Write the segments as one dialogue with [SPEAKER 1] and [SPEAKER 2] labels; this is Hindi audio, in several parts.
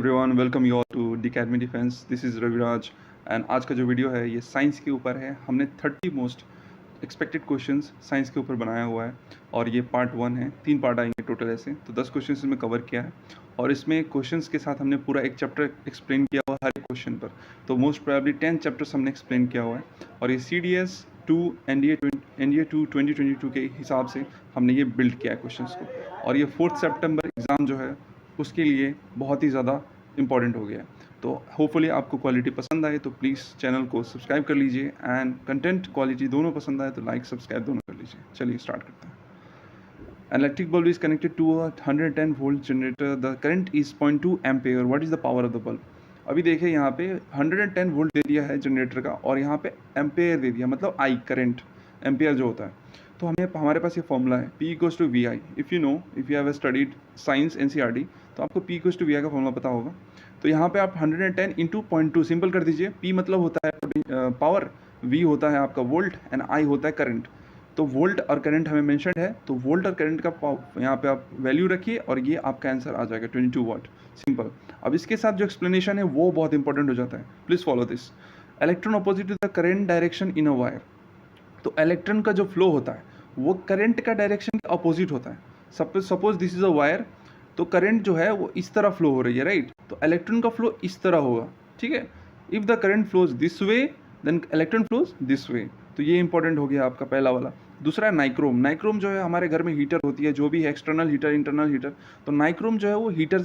[SPEAKER 1] Everyone, welcome you all to the academy defence. This is Raviraj and आज का जो वीडियो है ये साइंस के ऊपर है। हमने 30 मोस्ट एक्सपेक्टेड क्वेश्चंस साइंस के ऊपर बनाया हुआ है और ये पार्ट 1 है। 3 पार्ट आएंगे टोटल ऐसे, तो 10 क्वेश्चंस इसमें कवर किया है और इसमें क्वेश्चंस के साथ हमने पूरा एक चैप्टर एक्सप्लेन किया हुआ है हर एक क्वेश्चन पर। तो मोस्ट प्रोबेबली 10 चैप्टर्स हमने एक्सप्लेन किया हुआ है और ये CDS 2 NDA 2 2022 के हिसाब से हमने ये बिल्ड किया है क्वेश्चंस को। और ये 4 सितंबर एग्ज़ाम जो है उसके लिए बहुत ही ज़्यादा इम्पॉर्टेंट हो गया है। तो होपफुली आपको क्वालिटी पसंद आए तो प्लीज़ चैनल को सब्सक्राइब कर लीजिए एंड कंटेंट क्वालिटी दोनों पसंद आए तो लाइक सब्सक्राइब दोनों कर लीजिए। चलिए स्टार्ट करते हैं। An electric bulb is connected to a 110 volt generator. The current is 0.2 ampere. What is the power of the bulb? अभी देखिए यहाँ पे 110 वोल्ट दे दिया है जनरेटर का और यहाँ पे एम्पेयर दे दिया, मतलब आई करंट, एम्पेयर जो होता है। तो हमारे पास ये फॉर्मूला है P equals to VI। If you have studied science NCERT तो आपको P इक्वल्स टू VI का फॉर्मूला पता होगा। तो यहाँ पे आप 110 इंटू 0.2 सिंपल कर दीजिए। P मतलब होता है पावर, V होता है आपका वोल्ट एंड I होता है करंट। तो वोल्ट और करंट हमें मेंशन्ड है, तो वोल्ट और करंट का यहाँ पे आप वैल्यू रखिए और ये आपका आंसर आ जाएगा 22 वाट। सिंपल। अब इसके साथ जो एक्सप्लेनेशन है वो बहुत इंपॉर्टेंट हो जाता है। Please follow this. Electron opposite to the current direction in a wire. तो इलेक्ट्रॉन का जो फ्लो होता है वो करंट का डायरेक्शन के अपोजिट होता है। Suppose this is a wire, तो करंट जो है वो इस तरह फ्लो हो रही है, राइट। तो इलेक्ट्रॉन का फ्लो इस तरह होगा, ठीक है। If the current flows this way then electron flows this way. तो ये इंपॉर्टेंट हो गया आपका पहला वाला। दूसरा है नाइक्रोम। नाइक्रोम जो है हमारे घर में हीटर होती है, जो भी है एक्सटर्नल हीटर इंटरनल हीटर। तो नाइक्रोम जो है वो हीटर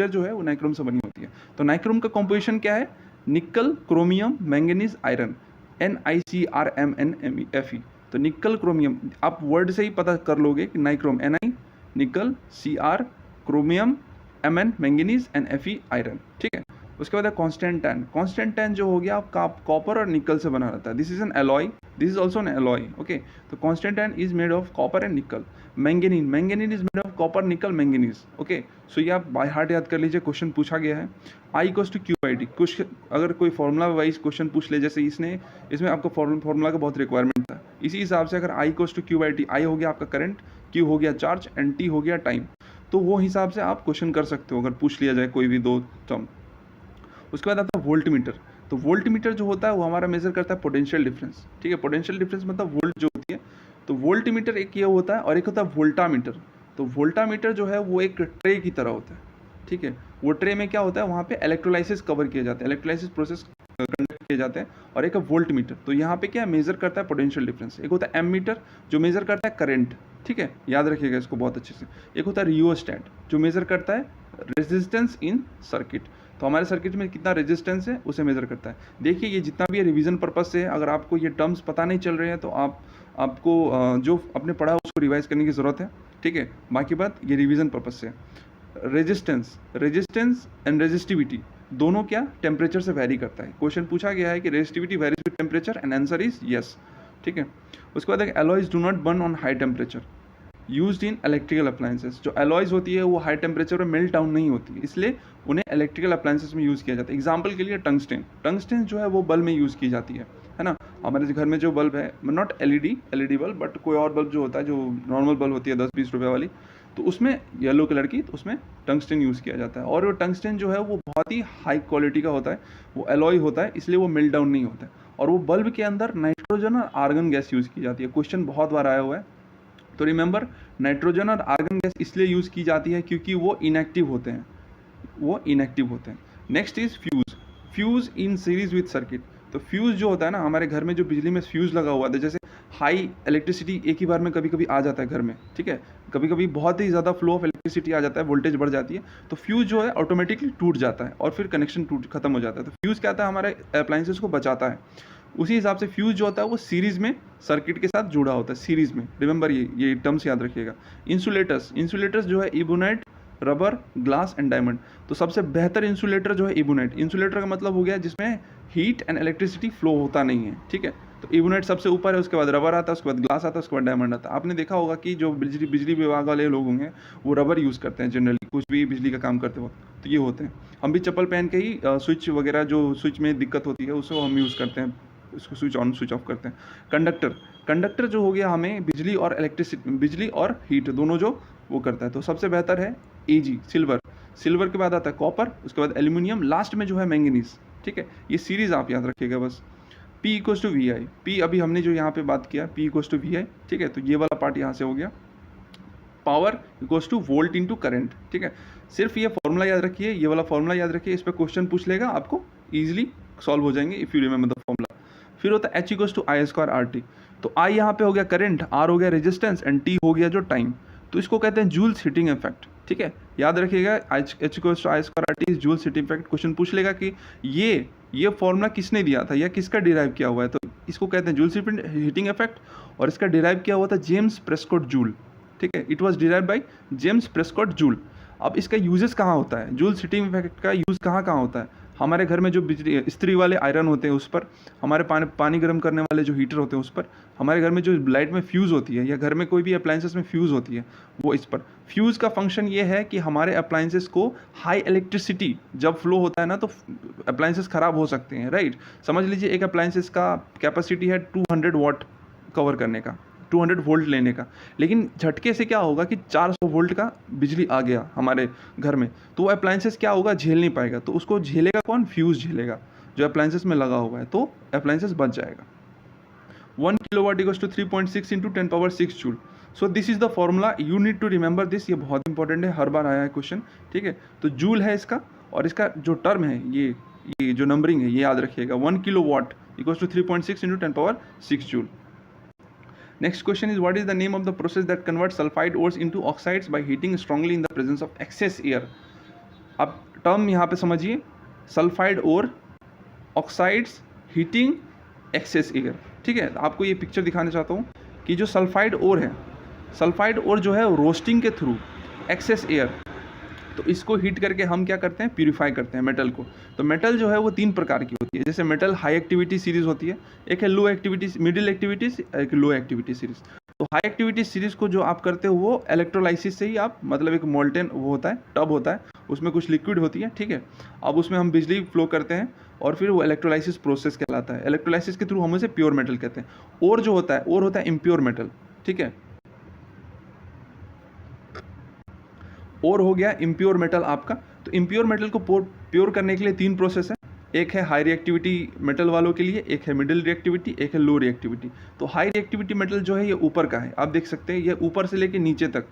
[SPEAKER 1] जो है वो नाइक्रोम से बनी होती है। तो नाइक्रोम का कॉम्पोजिशन क्या है? निकल, क्रोमियम, मैंगनीज, आयरन, NiCrMnMeFe। तो निकल क्रोमियम, आप वर्ड से ही पता कर लोगे कि नाइक्रोम Ni निकल, Cr chromium, Mn manganese and Fe iron, ठीक है। उसके बाद है कॉन्स्टेंटाइन। कॉन्स्टेंटाइन जो हो गया आपका कॉपर और निकल से बना रहता है। This is an alloy, this is also an alloy, okay. तो constantan is made of copper and nickel. Manganin, manganin is made of copper nickel manganese, okay. So ये आप बाय हार्ट याद कर लीजिए, क्वेश्चन पूछा गया है। I equals to Q/T। कुछ अगर कोई फॉर्मूला वाइज क्वेश्चन पूछ ले, जैसे इसमें आपको फॉर्मूला का बहुत रिक्वायरमेंट था, इसी हिसाब से अगर I equals to Q/T, I हो गया आपका करंट, Q हो गया चार्ज एंड T हो गया टाइम, तो वो हिसाब से आप क्वेश्चन कर सकते हो अगर पूछ लिया जाए कोई भी दो टर्म। उसके बाद आता है वोल्ट मीटर। तो वोल्ट मीटर जो होता है वो हमारा मेजर करता है पोटेंशियल डिफरेंस, ठीक है। पोटेंशियल डिफरेंस मतलब वोल्ट जो होती है। तो वोल्ट मीटर एक ये होता है और एक होता है वोल्टा मीटर। तो वोल्टा मीटर जो है वो एक ट्रे की तरह होता है, ठीक है। वो ट्रे में क्या होता है, वहाँ पे इलेक्ट्रोलाइसिस कवर किए जाते हैं, इलेक्ट्रोलाइसिस प्रोसेस कंडक्ट किए जाते हैं। और एक है वोल्ट मीटर, तो यहाँ पे क्या मेजर करता है पोटेंशियल डिफरेंस। एक होता है एम मीटर जो मेजर करता है करंट, ठीक है, याद रखिएगा इसको बहुत अच्छे से। एक होता है रियोस्टैट जो मेजर करता है रेजिस्टेंस इन सर्किट। तो हमारे सर्किट में कितना रेजिस्टेंस है उसे मेजर करता है। देखिए ये जितना भी है रिवीजन पर्पस से है, अगर आपको ये टर्म्स पता नहीं चल रहे हैं तो आपको जो आपने पढ़ा है उसको रिवाइज करने की ज़रूरत है, ठीक है। बाकी बात ये रिवीजन पर्पस से। रेजिस्टेंस एंड रेजिस्टिविटी दोनों क्या टेम्परेचर से वैरी करता है। क्वेश्चन पूछा गया है कि resistivity varies with temperature and answer is yes, ठीक है। उसके बाद alloys do not burn on high temperature used in electrical appliances. जो एलॉयज होती है वो हाई टेम्परेचर पर मेल्ट डाउन नहीं होती, इसलिए उन्हें इलेक्ट्रिकल अप्लायंसेस में यूज़ किया जाता है। एग्जाम्पल के लिए टंगस्टेन जो है वो बल्ब में यूज़ की जाती है ना। हमारे घर में जो बल्ब है, नॉट एलईडी बल्ब, बट कोई और बल्ब जो होता है जो नॉर्मल बल्ब होती है 10-20 रुपये वाली, तो उसमें येलो कलर की, तो उसमें टंगस्टेन यूज़ किया जाता है। और वो टंगस्टेन जो है वो बहुत ही हाई क्वालिटी का होता है, वो एलॉय होता है, इसलिए वो मेल्ट डाउन नहीं होता है। और वो बल्ब के अंदर नाइट्रोजन और आर्गन गैस यूज़ की जाती है। क्वेश्चन बहुत बार आया हुआ है, तो रिमेंबर नाइट्रोजन और आर्गन गैस इसलिए यूज़ की जाती है क्योंकि वो इनएक्टिव होते हैं, next is fuse in series with circuit. तो फ्यूज़ जो होता है ना, हमारे घर में जो बिजली में फ्यूज़ लगा हुआ था, जैसे हाई इलेक्ट्रिसिटी एक ही बार में कभी कभी आ जाता है घर में, ठीक है। कभी कभी बहुत ही ज़्यादा फ्लो ऑफ इलेक्ट्रिसिटी आ जाता है, वोल्टेज बढ़ जाती है, तो फ्यूज़ जो है ऑटोमेटिकली टूट जाता है और फिर कनेक्शन खत्म हो जाता है। तो फ्यूज़ क्या आता है, हमारे अप्लायंसेस को बचाता है। उसी हिसाब से फ्यूज़ जो होता है वो सीरीज़ में सर्किट के साथ जुड़ा होता है, सीरीज़ में। रिमेंबर ये टर्म्स याद रखिएगा। इंसुलेटर्स जो है ebonite, rubber, glass and diamond. तो सबसे बेहतर इंसुलेटर जो है इबोनाइट। इंसुलेटर का मतलब हो गया जिसमें हीट एंड इलेक्ट्रिसिटी फ्लो होता नहीं है, ठीक है। तो इबोनाइट सबसे ऊपर है, उसके बाद रबर आता है, उसके बाद ग्लास आता है, उसके बाद डायमंड आता है। आपने देखा होगा कि जो बिजली विभाग वाले लोग होंगे वो रबर यूज़ करते हैं जनरली, कुछ भी बिजली का काम करते वक्त, तो ये होते हैं। हम भी चप्पल पहन के ही स्विच वगैरह, जो स्विच में दिक्कत होती है उसको हम यूज़ करते हैं, इसको स्विच ऑन स्विच ऑफ करते हैं। कंडक्टर जो हो गया हमें बिजली और हीट दोनों जो वो करता है। तो सबसे बेहतर है Ag सिल्वर। सिल्वर के बाद आता है कॉपर, उसके बाद एल्यूमिनियम, लास्ट में जो है मैंगनीज। ठीक है, ये सीरीज आप याद रखिएगा बस। P equals to V I, P अभी हमने जो यहाँ पे बात किया P equals to V I. ठीक है, तो ये वाला पार्ट यहाँ से हो गया। Power equals two volt into current. ठीक है, सिर्फ ये फॉर्मूला याद रखिए, ये वाला फॉर्मूला याद रखिए, इस पर क्वेश्चन पूछ लेगा, आपको ईजिली सॉल्व हो जाएंगे if you remember the formula. फिर होता है H equals to I square R T. तो I यहाँ पे हो गया करंट, R हो गया रेजिस्टेंस एंड T हो गया जो टाइम। तो इसको कहते हैं जूल्स हीटिंग इफेक्ट। ठीक है, याद रखिएगा H equals to I square R T is joules heating effect. Question पूछ लेगा कि ये फॉर्मूला किसने दिया था या किसका डिराइव किया हुआ है, तो इसको कहते हैं जूल्स हीटिंग इफेक्ट, और इसका डिराइव किया हुआ था जेम्स प्रेस्कॉट जूल। ठीक है, it was derived by James Prescott joule. अब इसका यूजेस कहाँ होता है, जूल्स हीटिंग इफेक्ट का यूज़ कहाँ कहाँ होता है? हमारे घर में जो बिजली इस्त्री वाले आयरन होते हैं उस पर, हमारे पानी गर्म करने वाले जो हीटर होते हैं उस पर, हमारे घर में जो लाइट में फ्यूज़ होती है या घर में कोई भी अप्लाइंसेस में फ्यूज़ होती है वो इस पर। फ्यूज़ का फंक्शन ये है कि हमारे अप्लाइंसेस को हाई इलेक्ट्रिसिटी जब फ्लो होता है ना तो अप्लाइंसेस ख़राब हो सकते हैं, राइट। समझ लीजिए एक अप्लाइंसेस का कैपेसिटी है 200 वाट कवर करने का, 200 वोल्ट लेने का, लेकिन झटके से क्या होगा कि 400 वोल्ट का बिजली आ गया हमारे घर में, तो वो अप्लाइंसेस क्या होगा, झेल नहीं पाएगा। तो उसको झेलेगा कौन, फ्यूज़ झेलेगा जो अप्लाइंसेस में लगा हुआ है, तो अप्लाइंसेस बच जाएगा। 1 kilowatt equals to 3.6 into 10⁻6 joule. So this is the formula, you need to remember this, ये बहुत इंपॉर्टेंट है, हर बार आया है क्वेश्चन। ठीक है, तो जूल है इसका, और इसका जो टर्म है ये जो नंबरिंग है ये याद रखिएगा, 1 kilowatt equals to 3.6 into 10⁻6 joule. Next question is, what is the name of the process that converts sulfide ores into oxides by heating strongly in the presence of excess air? अब टर्म यहाँ पे समझिए, सल्फाइड और ऑक्साइड्स हीटिंग एक्सेस एयर। ठीक है, आपको ये पिक्चर दिखाना चाहता हूँ कि जो सल्फाइड ओर है, सल्फाइड ओर जो है रोस्टिंग के थ्रू एक्सेस एयर, तो इसको हीट करके हम क्या करते हैं, प्यूरिफाई करते हैं मेटल को। तो मेटल जो है वो 3 प्रकार की होती है, जैसे मेटल हाई एक्टिविटी सीरीज होती है, एक है लो एक्टिविटी मिडिल एक्टिविटीज, एक लो एक्टिविटी सीरीज। तो हाई एक्टिविटी सीरीज को जो आप करते हो वो इलेक्ट्रोलाइसिस से ही आप, मतलब एक मोल्टेन वो होता है, टब होता है, उसमें कुछ लिक्विड होती है। ठीक है, अब उसमें हम बिजली फ्लो करते हैं और फिर वो इलेक्ट्रोलाइसिस प्रोसेस कहलाता है। इलेक्ट्रोलाइसिस के थ्रू हम उसे प्योर मेटल कहते हैं। और जो होता है, और होता है इम्प्योर मेटल। ठीक है, और हो गया इम्प्योर मेटल आपका। तो इम्प्योर मेटल को प्योर करने के लिए 3 प्रोसेस है, एक है हाई रिएक्टिविटी मेटल वालों के लिए, एक है मिडिल रिएक्टिविटी, एक है लो रिएक्टिविटी। तो हाई रिएक्टिविटी मेटल जो है ये ऊपर का है, आप देख सकते हैं ये ऊपर से लेके नीचे तक,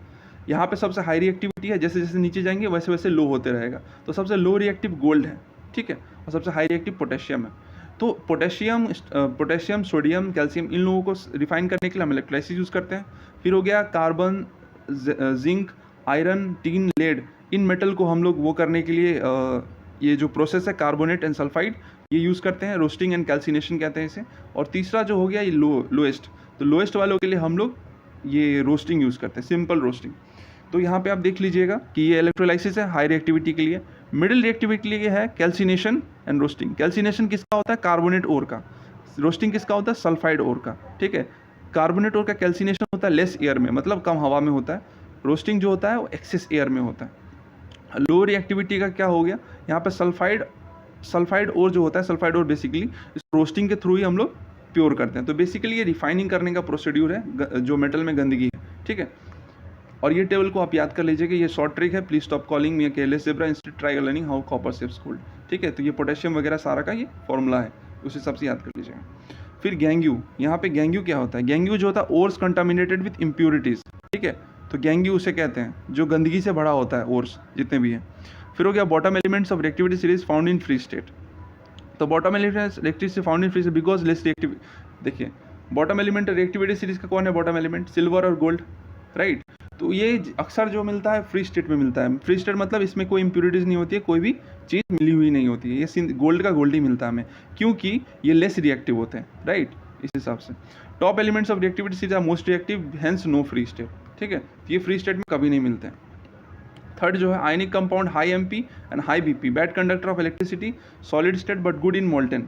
[SPEAKER 1] यहाँ पे सबसे हाई रिएक्टिविटी है, जैसे जैसे नीचे जाएंगे वैसे वैसे लो होते रहेगा। तो सबसे लो रिएक्टिव गोल्ड है, ठीक है, और सबसे हाई रिएक्टिव पोटेशियम है। तो पोटेशियम सोडियम कैल्शियम इन लोगों को रिफाइन करने के लिए हम इलेक्ट्रोलाइसिस यूज़ करते हैं। फिर हो गया carbon zinc iron tin lead, इन मेटल को हम लोग वो करने के लिए ये जो प्रोसेस है कार्बोनेट एंड सल्फाइड ये यूज़ करते हैं, रोस्टिंग एंड कैल्सिनेशन कहते हैं इसे। और तीसरा जो हो गया ये लोएस्ट, तो लोएस्ट वालों के लिए हम लोग ये रोस्टिंग यूज़ करते हैं, सिंपल रोस्टिंग। तो यहाँ पे आप देख लीजिएगा कि ये इलेक्ट्रोलाइसिस है हाई रिएक्टिविटी के लिए। मिडिल रिएक्टिविटी के लिए है कैल्सिनेशन एंड रोस्टिंग। कैल्सिनेशन किसका होता है, कार्बोनेट ओर का। रोस्टिंग किसका होता है, सल्फाइड ओर का। ठीक है, कार्बोनेट ओर का कैल्सिनेशन होता है लेस एयर में, मतलब कम हवा में होता है। रोस्टिंग जो होता है वो एक्सेस एयर में होता है। लो रिएक्टिविटी का क्या हो गया, यहाँ पे सल्फाइड ओर जो होता है, सल्फाइड ओर बेसिकली इस रोस्टिंग के थ्रू ही हम लोग प्योर करते हैं। तो बेसिकली ये रिफाइनिंग करने का प्रोसीड्यूर है जो मेटल में गंदगी है। ठीक है, और ये टेबल को आप याद कर लीजिए कि ये शॉर्ट ट्रिक है, please stop calling me careless zebra, instead try learning how copper shapes gold. ठीक है, तो ये पोटेशियम वगैरह सारा का ये फॉर्मूला है, उस हिसाब से याद कर लीजिएगा। फिर गैंग्यू, यहाँ पे गैंग्यू क्या होता है, गैंग्यू जो होता है ओर्स कंटामिनेटेड विथ इम्प्यूरिटीज़। ठीक है, तो गैंग्यू उसे कहते हैं जो गंदगी से भरा होता है, ओर्स जितने भी हैं। फिर हो गया bottom elements of reactivity series found in free state. तो bottom elements reactivity found in free state because less reactive. देखिए बॉटम एलिमेंट रिएक्टिविटी सीरीज का कौन है बॉटम एलिमेंट, सिल्वर और गोल्ड, राइट। तो ये अक्सर जो मिलता है फ्री स्टेट में मिलता है। फ्री स्टेट मतलब इसमें कोई इंप्यूरिटीज़ नहीं होती है, कोई भी चीज़ मिली हुई नहीं होती है। ये गोल्ड का गोल्ड ही मिलता है हमें, क्योंकि ये लेस रिएक्टिव होते हैं, राइट, इस हिसाब से। Top elements of reactivity series are most reactive, hence no free state. ठीक है, ये फ्री स्टेट में कभी नहीं मिलते हैं। थर्ड जो है ionic compound high MP and high BP, bad conductor of electricity, solid state but good in molten,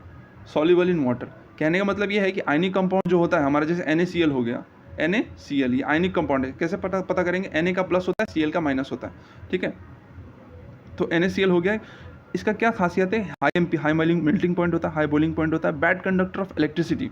[SPEAKER 1] soluble in water. कहने का मतलब ये है कि आयनिक कंपाउंड जो होता है हमारा, जैसे NaCl हो गया, NaCl ये आयनिक कंपाउंड है। कैसे पता करेंगे, Na का प्लस होता है, Cl का माइनस होता है। ठीक है, तो NaCl हो गया। इसका क्या खासियत है, high MP high melting point होता है, हाई बॉइलिंग पॉइंट होता है, बैड कंडक्टर ऑफ इलेक्ट्रिसिटी।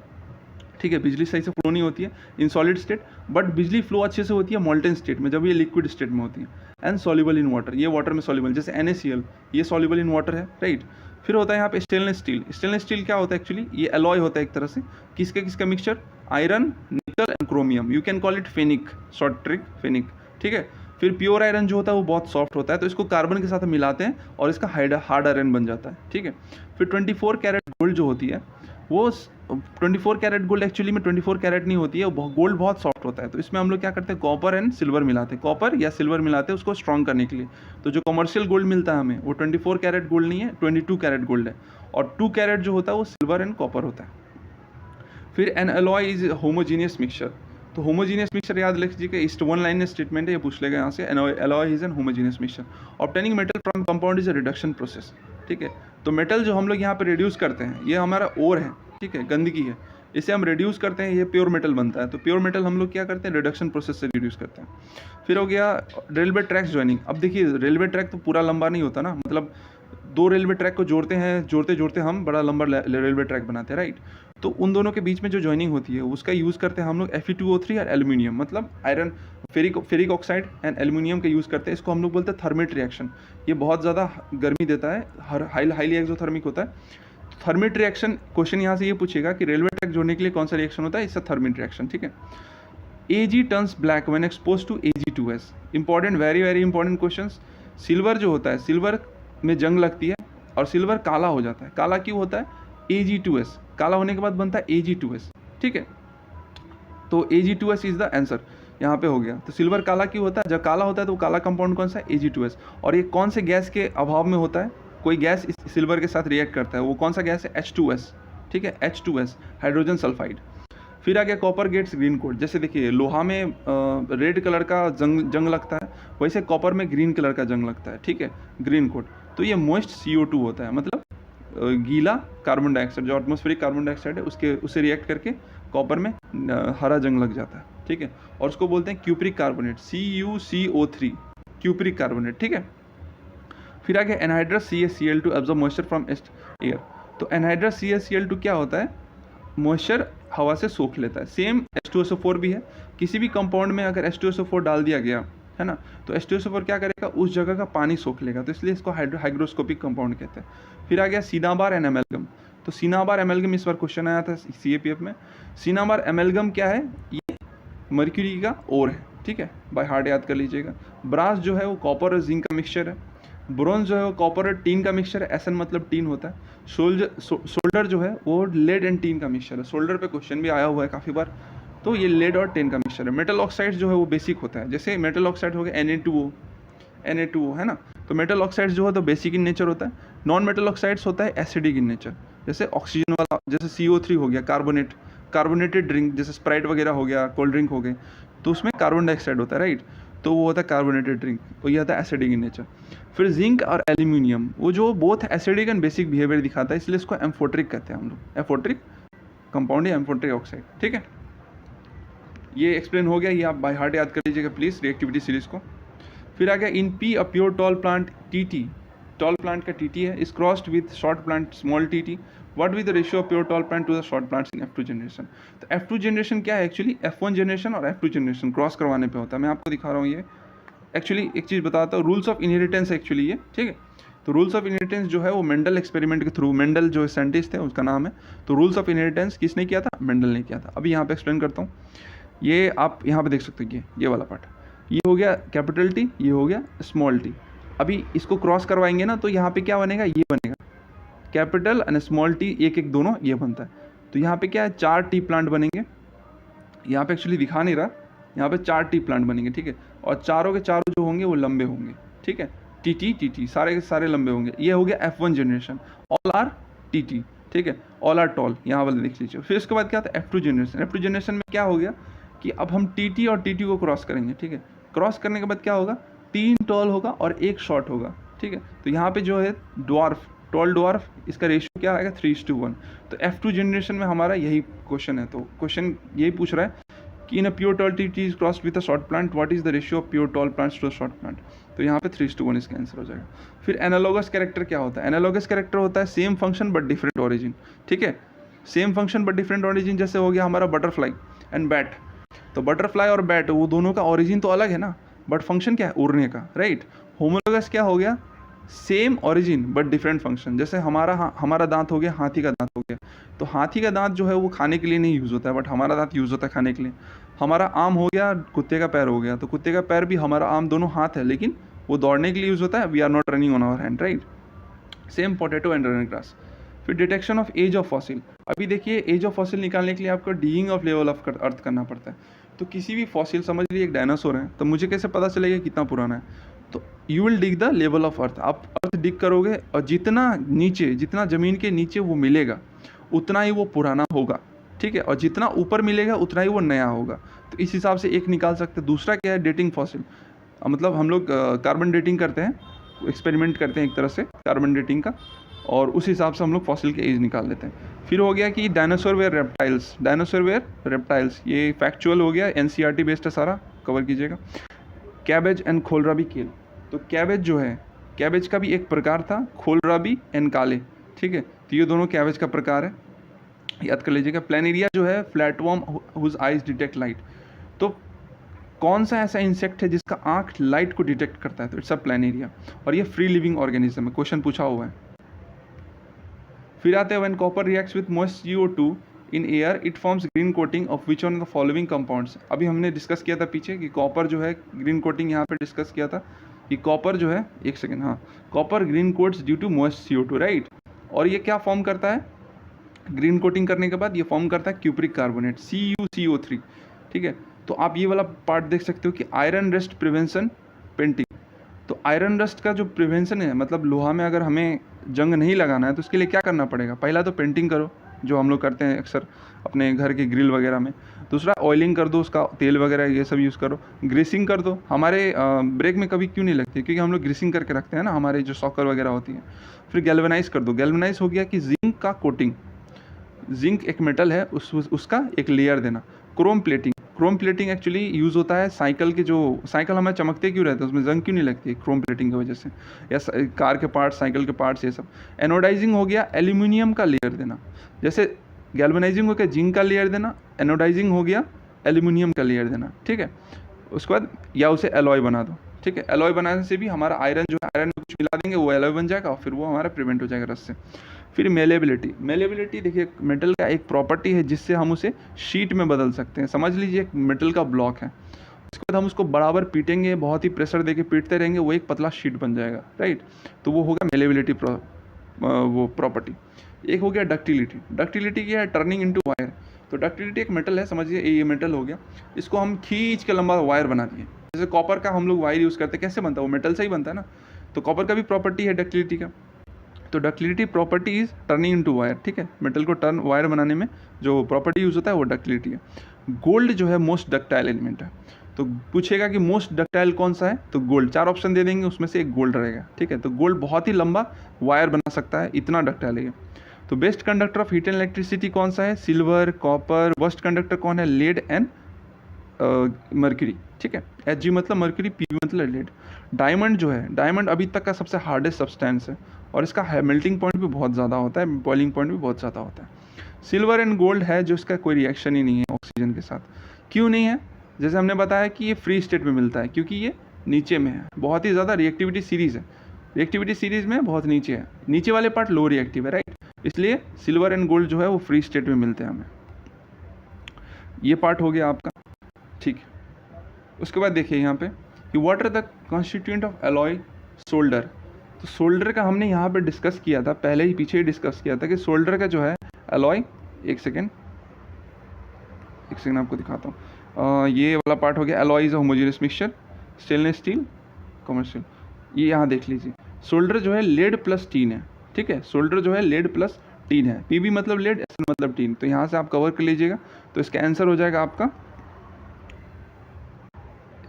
[SPEAKER 1] ठीक है, बिजली सही से फ्लो नहीं होती है इन सॉलिड स्टेट, बट बिजली फ्लो अच्छे से होती है मॉल्टेन स्टेट में, जब ये लिक्विड स्टेट में होती है। एंड सॉल्युबल इन वाटर, ये वाटर में सॉल्युबल, जैसे NaCl, ये सॉल्युबल इन वाटर है, राइट। फिर होता है यहाँ पे स्टेनलेस स्टील। स्टेनलेस स्टील क्या होता है एक्चुअली, ये अलॉय होता है एक तरह से, किसका किसका मिक्सचर, आयरन, निकल and chromium, you can call it fennec, short trick fennec, ठीक है। फिर प्योर आयरन जो होता है वो बहुत सॉफ्ट होता है, तो इसको कार्बन के साथ मिलाते हैं और इसका हार्ड आयरन बन जाता है, ठीक है। फिर 24 कैरेट गोल्ड जो होती है वो 24 कैरेट गोल्ड एक्चुअली में 24 कैरेट नहीं होती है, वो गोल्ड बहुत सॉफ्ट होता है, तो इसमें हम लोग क्या करते हैं, कॉपर एंड सिल्वर मिलाते हैं, कॉपर या सिल्वर मिलाते हैं उसको स्ट्रॉन्ग करने के लिए। तो जो कमर्शियल गोल्ड मिलता है हमें वो 24 कैरेट गोल्ड नहीं है, 22 कैरेट गोल्ड है, और 2 कैरेट जो होता है वो सिल्वर एंड कॉपर होता है। फिर N alloy is homogeneous mixture, तो होमोजीनियस मिक्सचर याद लिख लीजिए, इस वन लाइन स्टेटमेंट है, ये पूछ लेगा यहाँ से, alloy is an homogeneous mixture. Obtaining metal from compound is a reduction process, ठीक है। तो मेटल जो हम लोग यहाँ पे रिड्यूस करते हैं, ये हमारा ओर है, ठीक है, गंदगी है, इसे हम रिड्यूस करते हैं, ये प्योर मेटल बनता है। तो प्योर मेटल हम लोग क्या करते हैं, रिडक्शन प्रोसेस से रिड्यूस करते हैं। फिर हो गया रेलवे ट्रैक्स ज्वाइनिंग। अब देखिए रेलवे ट्रैक तो पूरा लंबा नहीं होता ना, मतलब 2 रेलवे ट्रैक को जोड़ते हैं, जोड़ते जोड़ते हम बड़ा लंबा रेलवे ट्रैक बनाते हैं, राइट। तो उन दोनों के बीच में जो ज्वाइनिंग होती है उसका यूज़ करते हैं हम लोग Fe2O3 और एल्यूमिनियम, मतलब iron, ferric oxide and aluminium का यूज़ करते हैं। इसको हम लोग बोलते हैं थर्मेट रिएक्शन। ये बहुत ज़्यादा गर्मी देता है, हाईली एक्सोथर्मिक होता है। थर्मेट रिएक्शन, क्वेश्चन यहाँ से ये पूछेगा कि रेलवे ट्रैक जोड़ने के लिए कौन सा रिएक्शन होता है, इससे थर्मेट रिएक्शन, ठीक है। Ag turns black when expose to Ag2S। Important, very very important question. Silver जो होता है, सिल्वर में जंग लगती है और सिल्वर काला हो जाता है। काला क्यों होता है, Ag2S, काला होने के बाद बनता है Ag2S, ठीक है। तो Ag2S इज द आंसर, यहाँ पे हो गया। तो सिल्वर काला क्यों होता है, जब काला होता है तो काला कंपाउंड कौन सा है, Ag2S। और ये कौन से गैस के अभाव में होता है, कोई गैस इस सिल्वर के साथ रिएक्ट करता है, वो कौन सा गैस है, H2S, ठीक है, H2S, हाइड्रोजन सल्फाइड। फिर आ गया कॉपर गेट्स ग्रीन कोड। जैसे देखिए लोहा में रेड कलर का जंग लगता है, वैसे कॉपर में ग्रीन कलर का जंग लगता है, ठीक है, ग्रीन कोड। तो ये मोइस्ट CO2 होता है, मतलब गीला कार्बन डाइऑक्साइड, जो एटमॉस्फेरिक कार्बन डाइऑक्साइड है उससे रिएक्ट करके कॉपर में हरा जंग लग जाता है, ठीक है। और उसको बोलते हैं cupric carbonate, CuCO3, cupric carbonate, ठीक है। फिर आगे anhydrous CaCl2 absorb moisture from air. तो एनहाइड्रस CaCl2 क्या होता है, मॉइस्चर हवा से सोख लेता है। सेम H2SO4 भी है, किसी भी कंपाउंड में अगर H2SO4 डाल दिया गया है ना, तो H2SO4 क्या करेगा, उस जगह का पानी सोख लेगा, तो इसलिए इसको हाइग्रोस्कोपिक कंपाउंड कहते हैं। फिर आ गया सिनाबार एंड एमेल्गम। तो सिनाबार एमेल्गम इस बार क्वेश्चन आया था CAPF में। सिनाबार एमेल्गम क्या है, ये मर्क्यूरी का ओर है, ठीक है, बाय हार्ट याद कर लीजिएगा। ब्रास जो है वो कॉपर और जिंक का मिक्सचर है। ब्रोंज जो है वो कॉपर और टीन का मिक्सचर है, SN मतलब टीन होता है। सोल्डर जो है वो लेड एंड टीन का मिक्सचर है। सोल्डर पे क्वेश्चन भी आया हुआ है काफ़ी बार, तो ये लेड और टिन का मिक्सचर है। मेटल ऑक्साइड जो है वो बेसिक होता है, जैसे मेटल ऑक्साइड हो गया Na2O है ना, तो मेटल ऑक्साइड जो है तो बेसिक इन नेचर होता है। नॉन मेटल ऑक्साइड्स होता है एसिडिक इन नेचर, जैसे ऑक्सीजन वाला, जैसे CO3 हो गया, कार्बोनेटेड ड्रिंक जैसे स्प्राइट वगैरह हो गया, कोल्ड ड्रिंक हो गए, तो उसमें कार्बन डाइऑक्साइड होता है, राइट, तो वो होता है कार्बोनेटेड ड्रिंक, तो ये होता है एसिडिक इन नेचर। फिर जिंक और एल्यूमिनियम, वो जो both acidic and basic behaviour दिखाता है, इसलिए इसको एम्फोट्रिक कहते हैं हम लोग, एम्फोट्रिक कंपाउंड या एम्फोट्रिक ऑक्साइड, ठीक है। ये एक्सप्लेन हो गया, ये आप बाय हार्ट याद कर लीजिएगा प्लीज़ रिएक्टिविटी सीरीज को। फिर आ गया in P a pure tall plant TT, tall plant का TT है, is crossed with short plant small TT, what with the ratio of pure tall plant to the short plants in F2 generation. तो F2 जनरेशन क्या है एक्चुअली, F1 जनरेशन और F2 जनरेशन क्रॉस करवाने पे होता है। मैं आपको दिखा रहा हूँ, ये एक्चुअली एक चीज़ बताता हूँ, रूल्स ऑफ इनहेरिटेंस एक्चुअली ये, ठीक है। तो रूल्स ऑफ इनहेरिटेंस जो है वो मेंडल एक्सपेरिमेंट के थ्रू, मेंडल जो साइंटिस्ट थे उसका नाम है, तो रूल्स ऑफ इनहेरिटेंस किसने किया था, मेंडल ने किया था। अभी यहाँ पे एक्सप्लेन करता हूँ, ये आप यहाँ पे देख सकते हैं, ये वाला पार्ट, ये हो गया कैपिटल T, ये हो गया स्मॉल t। अभी इसको क्रॉस करवाएंगे ना, तो यहाँ पे क्या बनेगा, ये बनेगा कैपिटल एंड स्मॉल t, एक एक दोनों ये बनता है। तो यहाँ पे क्या है, 4 T प्लांट बनेंगे, यहाँ पे एक्चुअली दिखा नहीं रहा, यहाँ पे 4 T प्लांट बनेंगे, ठीक है। और चारों के चारों जो होंगे वो लंबे होंगे, ठीक है, TT सारे के सारे लंबे होंगे। ये हो गया F1 generation, all are TT, ठीक है, ऑल आर टॉल, यहाँ वाले देख लीजिए। फिर उसके बाद क्या आता है F2 जनरेशन। F2 जनरेशन में क्या हो गया कि अब हम TT और TT को क्रॉस करेंगे, ठीक है। क्रॉस करने के बाद क्या होगा, 3 टॉल होगा और 1 शॉर्ट होगा, ठीक है। तो यहाँ पे जो है ड्वार्फ, टॉल ड्वार्फ, इसका रेशियो क्या आएगा, 3:1। तो F2 जनरेशन में हमारा यही क्वेश्चन है। तो क्वेश्चन यही पूछ रहा है कि in a pure tall TT is crossed with a short plant, what is the ratio of pure tall plants to a short plant. तो यहाँ पे 3:1 इसका आंसर हो जाएगा। फिर एनालॉगस कैरेक्टर क्या होता है, एनालॉगस कैरेक्टर होता है same function but different origin, ठीक है। Same function but different origin, जैसे हो गया हमारा बटरफ्लाई एंड बैट। तो बटरफ्लाई और बैट वो दोनों का ऑरिजिन तो अलग है ना, बट फंक्शन क्या है, उड़ने का, राइट। होमोलोगस क्या हो गया, same origin but different function. जैसे हमारा दांत हो गया, हाथी का दांत हो गया। तो हाथी का दांत जो है वो खाने के लिए नहीं यूज़ होता है, बट हमारा दांत यूज़ होता है खाने के लिए। हमारा आम हो गया, कुत्ते का पैर हो गया। तो कुत्ते का पैर भी हमारा आम दोनों हाथ है, लेकिन वो दौड़ने के लिए यूज़ होता है। We are not running on our hand, right. Same potato and runner grass. फिर detection of age of fossil. अभी देखिए एज ऑफ फॉसिल निकालने के लिए आपको digging of level of earth करना पड़ता है। तो किसी भी फॉसिल, समझ लीजिए एक डायनासोर है, तो मुझे कैसे पता चलेगा कितना पुराना है। तो you will dig the level of अर्थ। आप अर्थ डिग करोगे और जितना नीचे, जितना ज़मीन के नीचे वो मिलेगा उतना ही वो पुराना होगा, ठीक है। और जितना ऊपर मिलेगा उतना ही वो नया होगा। तो इस हिसाब से एक निकाल सकते हैं। दूसरा क्या है, डेटिंग फॉसिल। मतलब हम लोग कार्बन डेटिंग करते हैं, एक्सपेरिमेंट करते हैं एक तरह से कार्बन डेटिंग का, और उस हिसाब से हम लोग फॉसिल के एज निकाल लेते हैं। फिर हो गया कि dinosaur were reptiles. Dinosaur were reptiles, ये फैक्चुअल हो गया, एनसीईआरटी बेस्ड है, सारा कवर कीजिएगा। कैबेज एंड खोलराबी केल। तो कैबेज जो है, कैबेज का भी एक प्रकार था, खोलराबी एंड काले, ठीक है। तो ये दोनों कैबेज का प्रकार है, याद कर लीजिएगा। प्लेनेरिया जो है flatworm whose eyes detect light. तो कौन सा ऐसा इंसेक्ट है जिसका आंख लाइट को डिटेक्ट करता है, तो इट्स अ प्लेनेरिया। और ये फ्री लिविंग ऑर्गेनिज्म है, क्वेश्चन पूछा हुआ है। फिर आते हैं when copper reacts with moist CO2 in air it forms green coating of which one of the following compounds. अभी हमने डिस्कस किया था पीछे कि कॉपर जो है ग्रीन कोटिंग, यहाँ पे डिस्कस किया था कि कॉपर जो है, एक सेकेंड, हाँ, copper green coats due to moist CO2, right. और ये क्या फॉर्म करता है, ग्रीन कोटिंग करने के बाद ये फॉर्म करता है क्यूप्रिक कार्बोनेट, CuCO3, ठीक है। तो आप ये वाला पार्ट देख सकते हो कि आयरन रस्ट प्रिवेंशन पेंटिंग। तो आयरन रस्ट का जो प्रिवेंशन है, मतलब लोहा में अगर हमें जंग नहीं लगाना है तो उसके लिए क्या करना पड़ेगा, पहला तो पेंटिंग करो, जो हम लोग करते हैं अक्सर अपने घर के ग्रिल वगैरह में। दूसरा ऑयलिंग कर दो, उसका तेल वगैरह ये सब यूज़ करो। ग्रीसिंग कर दो। हमारे ब्रेक में कभी क्यों नहीं लगती, क्योंकि हम लोग ग्रीसिंग करके रखते हैं ना, हमारे जो सॉकर वगैरह होती है। फिर गैल्वेनाइज कर दो। गैल्वेनाइज हो गया कि जिंक का कोटिंग, जिंक एक मेटल है, उसका एक लेयर देना। Chrome plating. Chrome plating actually use होता है साइकिल के, जो साइकिल हमें चमकते क्यों रहते हैं, उसमें जंग क्यों नहीं लगती है, क्रोम प्लेटिंग की वजह से, या कार के पार्ट्स, साइकिल के पार्ट्स, ये सब। एनोडाइजिंग हो गया एल्यूमिनियम का लेयर देना। जैसे गैल्वेनाइजिंग हो गया जिंक का लेयर देना, एनोडाइजिंग हो गया एल्यूमिनियम का लेयर देना, ठीक है। उसके बाद या उसे एलॉय बना दो, ठीक है। एलॉय बनाने से भी हमारा आयरन जो है, आयरन में कुछ मिला देंगे वो एलॉय बन जाएगा, और फिर वो हमारा प्रिवेंट हो जाएगा रस से। फिर मेलेबिलिटी। मेलेबिलिटी देखिए मेटल का एक प्रॉपर्टी है जिससे हम उसे शीट में बदल सकते हैं। समझ लीजिए एक मेटल का ब्लॉक है, उसके बाद हम उसको बराबर पीटेंगे, बहुत ही प्रेशर देके पीटते रहेंगे, वो एक पतला शीट बन जाएगा, राइट। तो वो होगा मेलेबिलिटी वो प्रॉपर्टी। एक हो गया डक्टिलिटी। डक्टिलिटी क्या है, टर्निंग इनटू वायर। तो डक्टिलिटी एक मेटल है, समझिए ये मेटल हो गया, इसको हम खींच के लंबा वायर बना दिए। जैसे कॉपर का हम लोग वायर यूज़ करते हैं, कैसे बनता है, वो मेटल से ही बनता है ना। तो कॉपर का भी प्रॉपर्टी है डक्टिलिटी का। तो ductility property is turning into wire, ठीक है। मेटल को टर्न वायर बनाने में जो प्रॉपर्टी यूज़ होता है वो डक्टिलिटी है। गोल्ड जो है मोस्ट डक्टाइल एलिमेंट है। तो पूछेगा कि मोस्ट डक्टाइल कौन सा है, तो गोल्ड। 4 ऑप्शन दे देंगे, उसमें से एक गोल्ड रहेगा, ठीक है। तो गोल्ड बहुत ही लंबा वायर बना सकता है, इतना डक्टाइल है। तो best conductor of heat and electricity कौन सा है, सिल्वर, कॉपर। वर्स्ट कंडक्टर कौन है, लेड एंड मर्क्यूरी, ठीक है। Hg मतलब मर्क्यूरी, Pb मतलब लेड। डायमंड जो है, डायमंड अभी तक का सबसे हार्डेस्ट सब्सटेंस है, और इसका मेल्टिंग पॉइंट भी बहुत ज़्यादा होता है, बॉइलिंग पॉइंट भी बहुत ज़्यादा होता है। सिल्वर एंड गोल्ड है जो इसका कोई रिएक्शन ही नहीं है ऑक्सीजन के साथ। क्यों नहीं है, जैसे हमने बताया कि ये फ्री स्टेट में मिलता है, क्योंकि ये नीचे में है, बहुत ही ज़्यादा रिएक्टिविटी सीरीज़ है। रिएक्टिविटी सीरीज़ में बहुत नीचे है, नीचे वाले पार्ट लो रिएक्टिव है, राइट। इसलिए सिल्वर एंड गोल्ड जो है वो फ्री स्टेट में मिलते हैं हमें। ये पार्ट हो गया आपका, ठीक है। उसके बाद देखिए यहाँ पे कि what are the constituent of alloy solder. तो सोल्डर का हमने यहाँ पे डिस्कस किया था, पहले ही पीछे ही डिस्कस किया था कि सोल्डर का जो है एलॉय, एक सेकेंड आपको दिखाता हूँ। ये वाला पार्ट हो गया alloy is homogeneous mixture, stainless steel, commercial. ये यहाँ देख लीजिए, सोल्डर जो है लेड प्लस टीन है, ठीक है। सोल्डर जो है लेड प्लस टीन है, Pb मतलब लेड, Sn मतलब टीन। तो यहाँ से आप कवर कर लीजिएगा, तो इसका आंसर हो जाएगा आपका,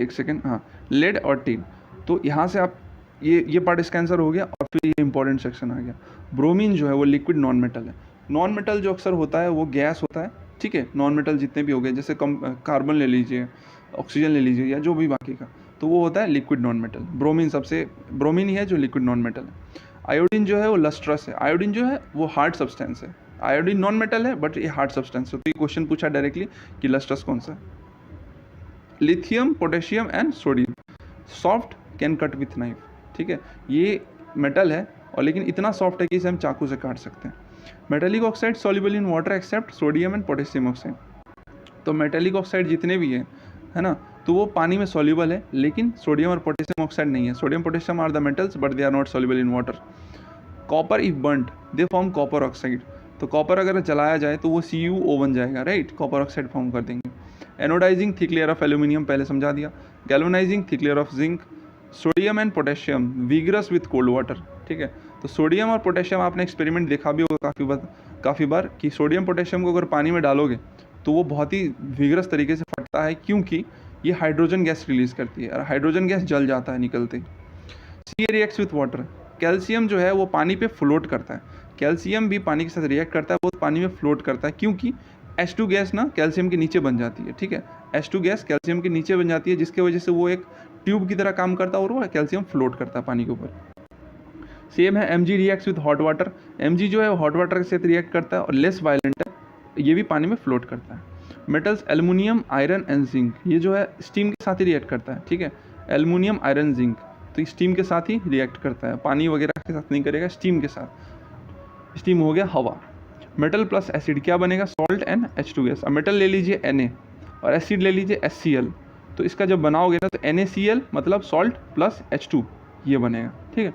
[SPEAKER 1] एक सेकेंड, हाँ, लेड और टीन। तो यहाँ से आप ये पार्ट इसका आंसर हो गया। और फिर ये इंपॉर्टेंट सेक्शन आ गया, ब्रोमीन जो है वो लिक्विड नॉन मेटल है। नॉन मेटल जो अक्सर होता है वो गैस होता है, ठीक है। नॉन मेटल जितने भी हो गए, जैसे कार्बन ले लीजिए, ऑक्सीजन ले लीजिए, या जो भी बाकी का, तो वो होता है लिक्विड नॉन मेटल। ब्रोमीन ही है जो लिक्विड नॉन मेटल है। आयोडीन जो है वो लस्ट्रस है। आयोडीन जो है वो हार्ड सब्सटेंस है, आयोडीन नॉन मेटल है बट ये हार्ड सब्सटेंस है, तो ये क्वेश्चन पूछा डायरेक्टली कि लस्ट्रस कौन सा है। Lithium, potassium and sodium, soft, can cut with knife, ठीक है, ये मेटल है और लेकिन इतना सॉफ्ट है कि इसे हम चाकू से काट सकते हैं। Metallic oxide soluble in water except sodium and potassium oxide, तो मेटेलिक ऑक्साइड जितने भी हैं, है ना, तो वो पानी में सॉल्युबल है, लेकिन सोडियम और पोटेशियम ऑक्साइड नहीं है। Sodium potassium are the metals but they are not soluble in water. Copper if burned they form copper oxide, तो कॉपर अगर जलाया जाए तो वो CuO बन जाएगा, राइट, कॉपर ऑक्साइड फॉर्म कर देंगे। Anodizing thick layer of aluminium, पहले समझा दिया। Galvanizing thick layer of zinc. Sodium and potassium vigorous with cold water, ठीक है, तो सोडियम और पोटेशियम आपने एक्सपेरिमेंट देखा भी होगा काफ़ी बार कि सोडियम पोटेशियम को अगर पानी में डालोगे तो वो बहुत ही विगरस तरीके से फटता है, क्योंकि ये हाइड्रोजन गैस रिलीज करती है और हाइड्रोजन गैस जल जाता है निकलते। सी रिएक्ट्स विथ वाटर, कैल्शियम जो है वो पानी पे फ्लोट करता है, कैल्शियम भी पानी के साथ रिएक्ट करता है, वो पानी में फ्लोट करता है, क्योंकि H2 गैस ना कैल्शियम के नीचे बन जाती है, ठीक है, H2 गैस कैल्शियम के नीचे बन जाती है, जिसके वजह से वो एक ट्यूब की तरह काम करता है और वो कैल्शियम फ्लोट करता है पानी के ऊपर। सेम है Mg reacts with hot water, Mg जो है वो हॉट वाटर के साथ रिएक्ट करता है और लेस वायलेंट है, ये भी पानी में फ्लोट करता है। Metals aluminium, iron and zinc, ये जो है स्टीम के साथ ही रिएक्ट करता है, ठीक है, एल्युमिनियम, आयरन, जिंक, तो स्टीम के साथ ही रिएक्ट करता है, पानी वगैरह के साथ नहीं करेगा, स्टीम के साथ। स्टीम हो गया हवा। मेटल प्लस एसिड क्या बनेगा, सॉल्ट एंड H2 गैस। अब मेटल ले लीजिए Na और एसिड ले लीजिए HCl, तो इसका जब बनाओगे ना तो NaCl मतलब सॉल्ट प्लस H2 ये बनेगा, ठीक है।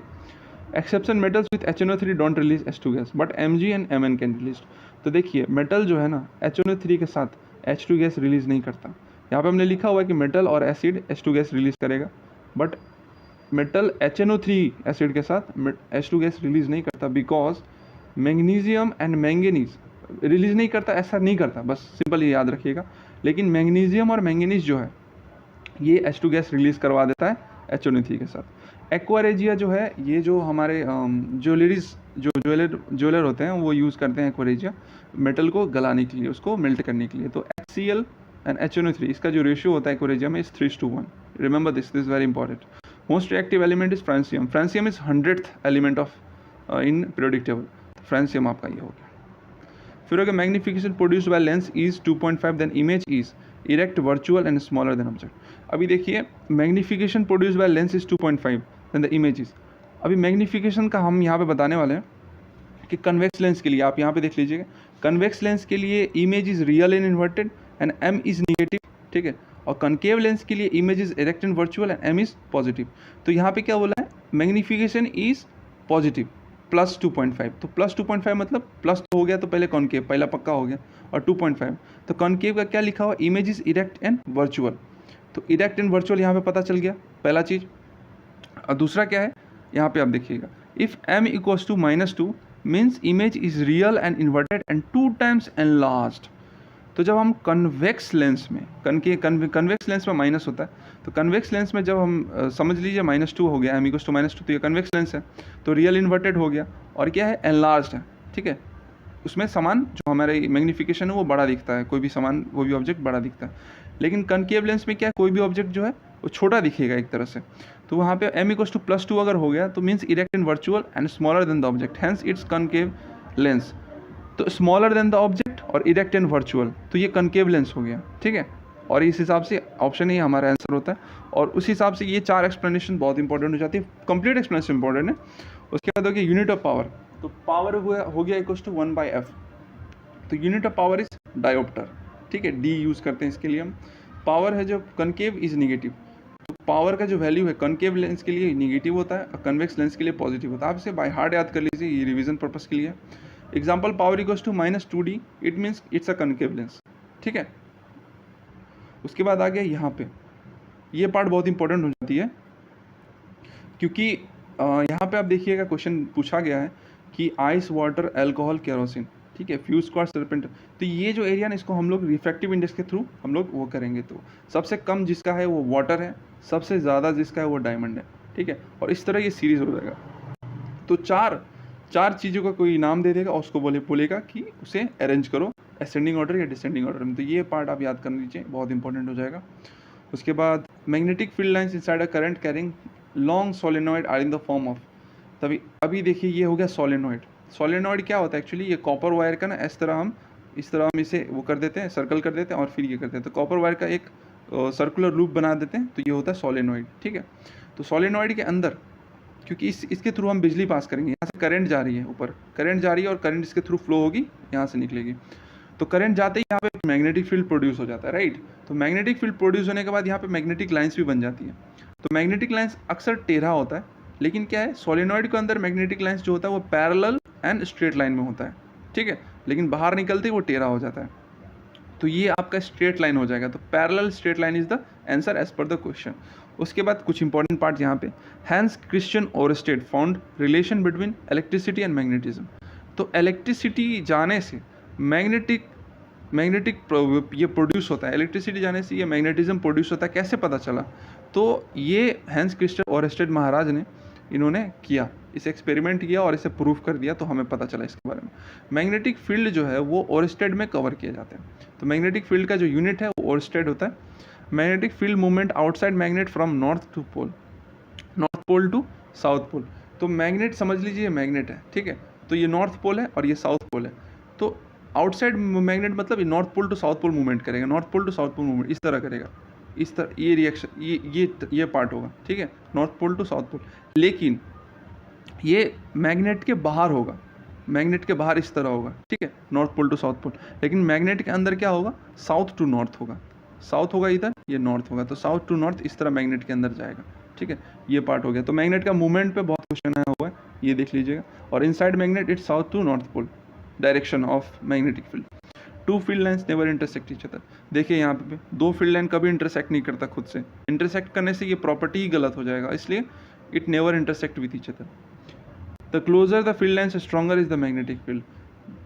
[SPEAKER 1] Exception, metals with HNO3 don't release H2 gas but Mg and Mn can release, तो देखिए मेटल जो है ना HNO3 के साथ H2 गैस रिलीज नहीं करता। यहाँ पे हमने लिखा हुआ है कि मेटल और एसिड H2 गैस रिलीज करेगा, बट मेटल HNO3 एसिड के साथ H2 गैस रिलीज नहीं करता, because magnesium and manganese release नहीं करता, ऐसा नहीं करता, बस सिंपल ये याद रखिएगा। लेकिन मैग्नीशियम और मैंगनीज जो है ये H2 गैस रिलीज करवा देता है HNO3 के साथ। एक्वारेजिया जो है ये जो हमारे ज्वेलरीज जो ज्वेलर होते हैं वो यूज़ करते हैं एक्वारेजिया मेटल को गलाने के लिए, उसको मेल्ट करने के लिए। तो HCl एंड HNO3 इसका जो रेशियो होता है एक्वारेजिया में is 3:1। Remember this is very important. Most reactive element is francium, francium is 100th element of in periodic table, francium आपका ये हो गया। फिर हो गया magnification produced by lens is 2.5, then image is erect, virtual and smaller than object. अभी देखिए magnification produced by lens is 2.5, then the image is. अभी मैग्निफिकेशन का हम यहाँ पे बताने वाले हैं कि कन्वेक्स लेंस के लिए आप यहाँ पे देख लीजिएगा, कन्वेक्स लेंस के लिए image is real and inverted and M is negative, ठीक है, और कनकेव लेंस के लिए image is erect and virtual and M is positive. तो यहाँ पे क्या बोला है, मैग्निफिकेशन इज पॉजिटिव प्लस 2.5, तो प्लस 2.5 मतलब प्लस तो हो गया तो पहले कॉनकेव पहला पक्का हो गया, और 2.5 तो कॉनकेव का क्या लिखा हुआ, image is erect and virtual, तो इरेक्ट एंड वर्चुअल यहाँ पे पता चल गया पहला चीज़। और दूसरा क्या है यहाँ पे आप देखिएगा, if M equals to -2 means image is real and inverted and 2 times enlarged. तो जब हम कन्वेक्स लेंस में कन्वेक्स लेंस में माइनस होता है, तो कन्वेक्स लेंस में जब हम समझ लीजिए -2 हो गया, M इक्वल्स टू -2, तो ये कन्वेक्स लेंस है, तो रियल इन्वर्टेड हो गया, और क्या है, एनलार्ज्ड है, ठीक है, उसमें सामान जो हमारे मैग्निफिकेशन है वो बड़ा दिखता है, कोई भी सामान कोई भी ऑब्जेक्ट बड़ा दिखता है। लेकिन कनकेव लेंस में क्या है, कोई भी ऑब्जेक्ट जो है वो छोटा दिखेगा एक तरह से। तो वहाँ पे M इक्वल्स टू +2 अगर हो गया तो means erect and virtual and smaller than the object, hence it's concave lens. तो स्मॉलर देन द ऑब्जेक्ट और इरेक्ट एंड वर्चुअल, तो ये कनकेव लेंस हो गया, ठीक है, और इस हिसाब से ऑप्शन ही हमारा आंसर होता है। और उस हिसाब से ये 4 एक्सप्लेनेशन बहुत इंपॉर्टेंट हो जाती है, कंप्लीट एक्सप्लेनेशन इंपॉर्टेंट है। उसके बाद हो गया यूनिट ऑफ पावर, तो पावर हो गया इक्वल्स टू 1/f, तो unit of power is dioptre, ठीक है, D यूज़ करते हैं इसके लिए हम। पावर है जो कनकेव इज निगेटिव, तो पावर का जो वैल्यू है कनकेव लेंस के लिए निगेटिव होता है और कन्वेक्स लेंस के लिए पॉजिटिव होता है। आप इसे बाय हार्ट याद कर लीजिए, ये रिवीजन पर्पस के लिए। Example, power equals to -2D, it means it's a concave lens, ठीक है। उसके बाद आ गया यहाँ पे, ये पार्ट बहुत इंपॉर्टेंट हो जाती है, क्योंकि यहाँ पे आप देखिएगा क्वेश्चन पूछा गया है कि आइस, वाटर, अल्कोहल, केरोसिन, ठीक है, फ्यूज क्वार्ट, सर्पेंट, तो ये जो एरिया ना इसको हम लोग रिफ्रैक्टिव इंडेक्स के थ्रू हम लोग वो करेंगे। तो सबसे कम जिसका है वो वाटर है, सबसे ज़्यादा जिसका है वो डायमंड है, ठीक है, और इस तरह ये सीरीज हो जाएगा। तो चार चीज़ों का कोई नाम दे देगा और उसको बोलेगा कि उसे अरेंज करो असेंडिंग ऑर्डर या डिसेंडिंग ऑर्डर में, तो ये पार्ट आप याद कर लीजिए, बहुत इंपॉर्टेंट हो जाएगा। उसके बाद magnetic field lines inside a current carrying long solenoid are in the form of, तभी अभी देखिए ये हो गया सोलेनॉइड, सोलेनॉइड क्या होता है एक्चुअली, ये कॉपर वायर का ना इस तरह हम इसे वो कर देते हैं, सर्कल कर देते हैं और फिर ये करते हैं, तो कॉपर वायर का एक सर्कुलर लूप बना देते हैं, तो ये होता है सोलेनॉइड। ठीक है, तो सोलेनॉइड के अंदर क्योंकि इसके थ्रू हम बिजली पास करेंगे, यहाँ से करंट जा रही है, ऊपर करंट जा रही है और करंट इसके थ्रू फ्लो होगी, यहाँ से निकलेगी, तो करंट जाते ही यहाँ पे मैग्नेटिक फील्ड प्रोड्यूस हो जाता है, राइट। तो मैग्नेटिक फील्ड प्रोड्यूस होने के बाद यहाँ पे मैग्नेटिक लाइंस भी बन जाती है। तो मैग्नेटिक लाइंस अक्सर टेढ़ा होता है, लेकिन क्या है सोलेनॉइड के अंदर मैग्नेटिक लाइंस जो होता है वो पैरेलल एंड स्ट्रेट लाइन में होता है, ठीक है, लेकिन बाहर निकलते ही वो टेढ़ा हो जाता है, तो ये आपका स्ट्रेट लाइन हो जाएगा। तो parallel straight line is the answer as per the question. उसके बाद कुछ इंपॉर्टेंट पार्ट यहाँ पे, Hans Christian Oersted found relation between electricity and magnetism. तो इलेक्ट्रिसिटी जाने से मैग्नेटिक ये प्रोड्यूस होता है, इलेक्ट्रिसिटी जाने से ये मैग्नेटिज्म प्रोड्यूस होता है, कैसे पता चला? तो ये हैंस क्रिश्चियन ओरस्टेड महाराज ने इन्होंने किया, इसे एक्सपेरिमेंट किया और इसे प्रूफ कर दिया, तो हमें पता चला इसके बारे में। मैग्नेटिक फील्ड जो है वो ओरस्टेड में कवर किए जाते हैं। तो मैग्नेटिक फील्ड का जो यूनिट है वो ओरस्टेड होता है। Magnetic field movement outside magnet from north pole to south pole. तो मैग्नेट समझ लीजिए मैग्नेट है, ठीक है, तो ये नॉर्थ पोल है और ये साउथ पोल है। तो आउटसाइड मैग्नेट मतलब ये north pole to south pole movement करेगा, north pole to south pole movement इस तरह करेगा, इस तरह ये रिएक्शन ये पार्ट होगा, ठीक है, north pole to south pole. लेकिन ये मैग्नेट के बाहर होगा, मैग्नेट के बाहर इस तरह होगा, ठीक है, north pole to south pole. लेकिन मैग्नेट के अंदर क्या होगा, साउथ टू नॉर्थ होगा, साउथ होगा इधर, ये नॉर्थ होगा, तो साउथ टू नॉर्थ इस तरह मैग्नेट के अंदर जाएगा, ठीक है, ये पार्ट हो गया। तो मैग्नेट का मूवमेंट पे बहुत क्वेश्चन आया हुआ है, ये देख लीजिएगा। और inside magnet it's south to north pole direction of magnetic field. Two field lines never intersect each other. देखिए यहाँ पे दो फील्ड लाइन कभी इंटरसेक्ट नहीं करता खुद से, इंटरसेक्ट करने से ये प्रॉपर्टी ही गलत हो जाएगा, इसलिए it never intersect with each other. The closer the field lines stronger is the magnetic field.